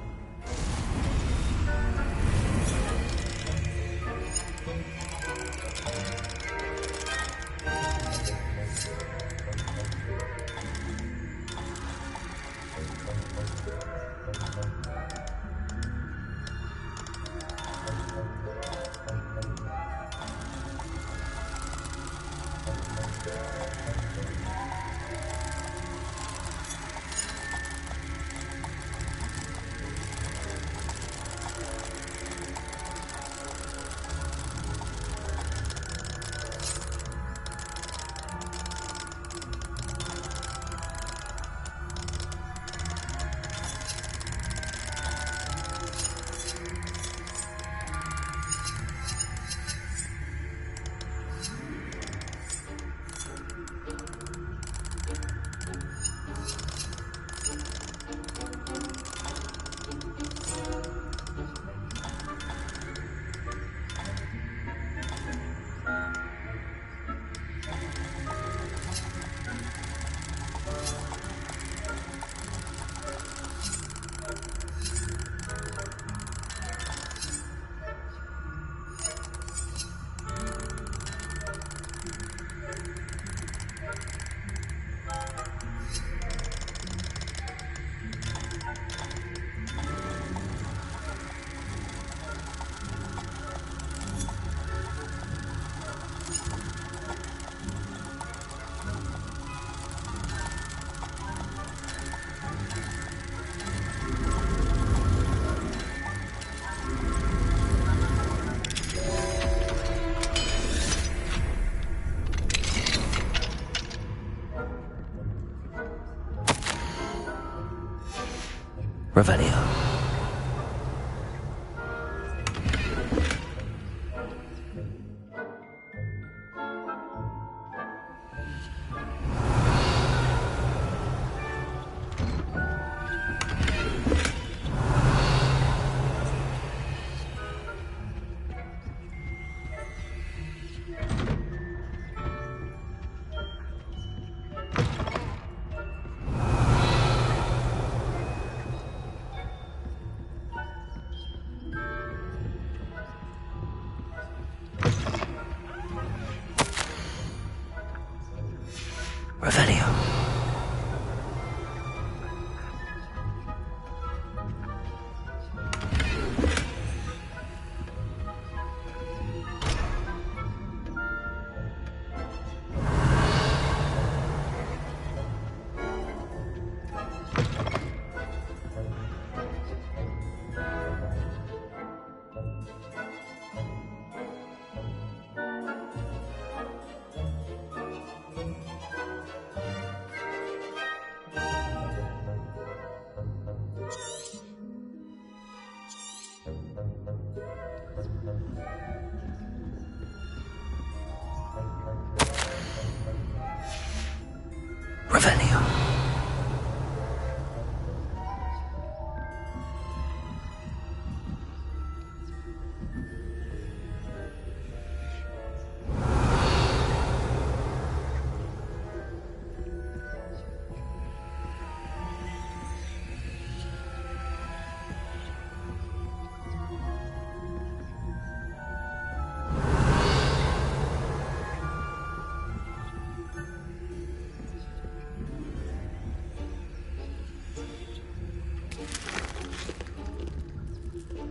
Revelio.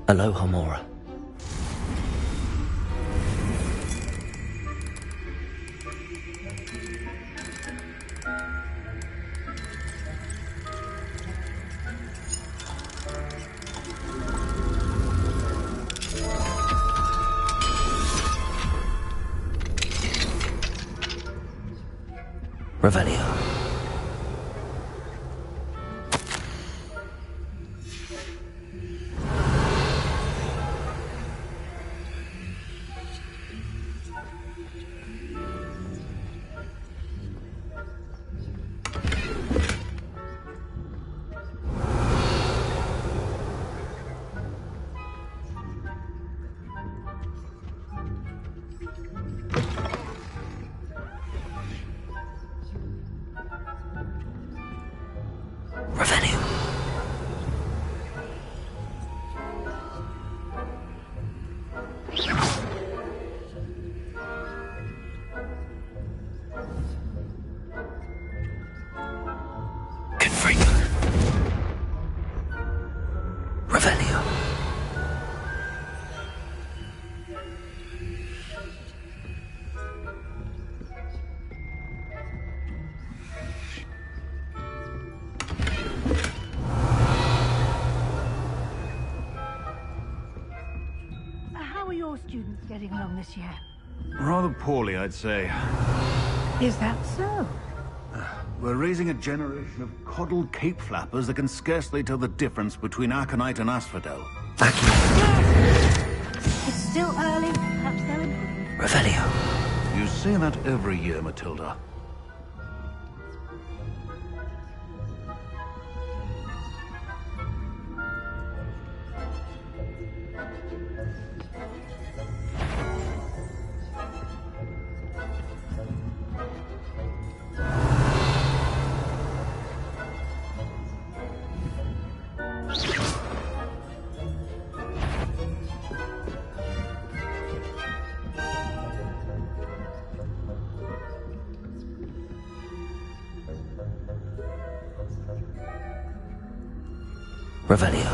Aloha, Mora. Revelio. How are your students getting along this year? Rather poorly, I'd say. Is that so? We're raising a generation of coddled cape flappers that can scarcely tell the difference between aconite and asphodel. It's still early. Perhaps they'll improve. Revelio. You say that every year, Matilda. Revelio.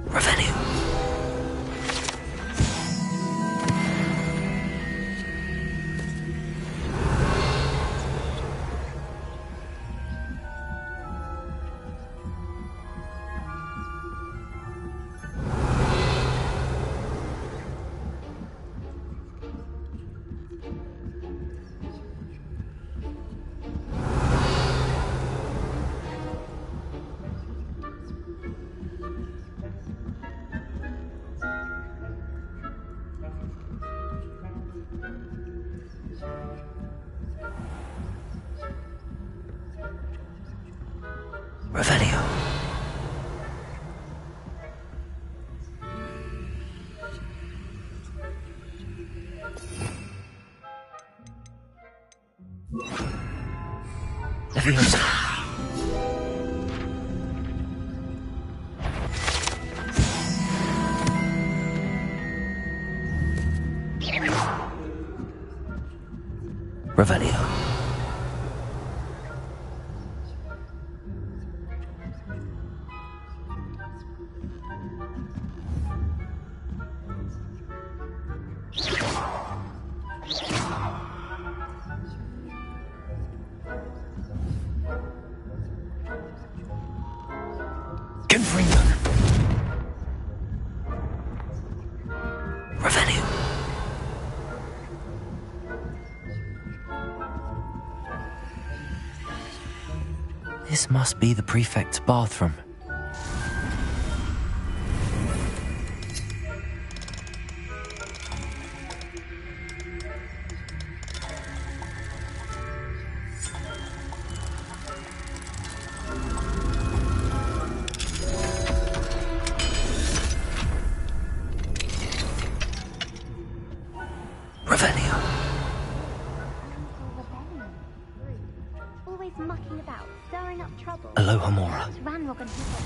Revelio. Revelio. Leviosa. Revelio. Revelio. This must be the prefect's bathroom. Revelio. Always mucking about, stirring up trouble. Aloha Mora. Ranrock and people.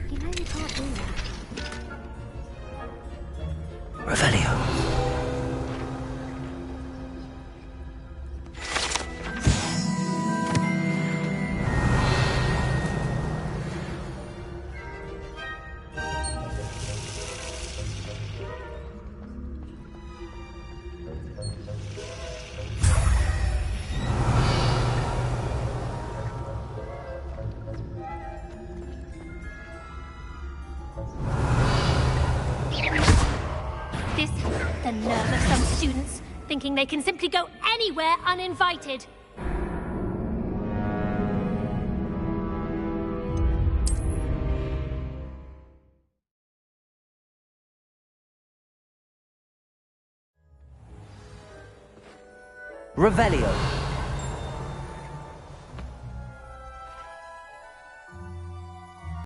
You know you can't do that. Revelio. This, the nerve of some students, thinking they can simply go anywhere uninvited. Revelio.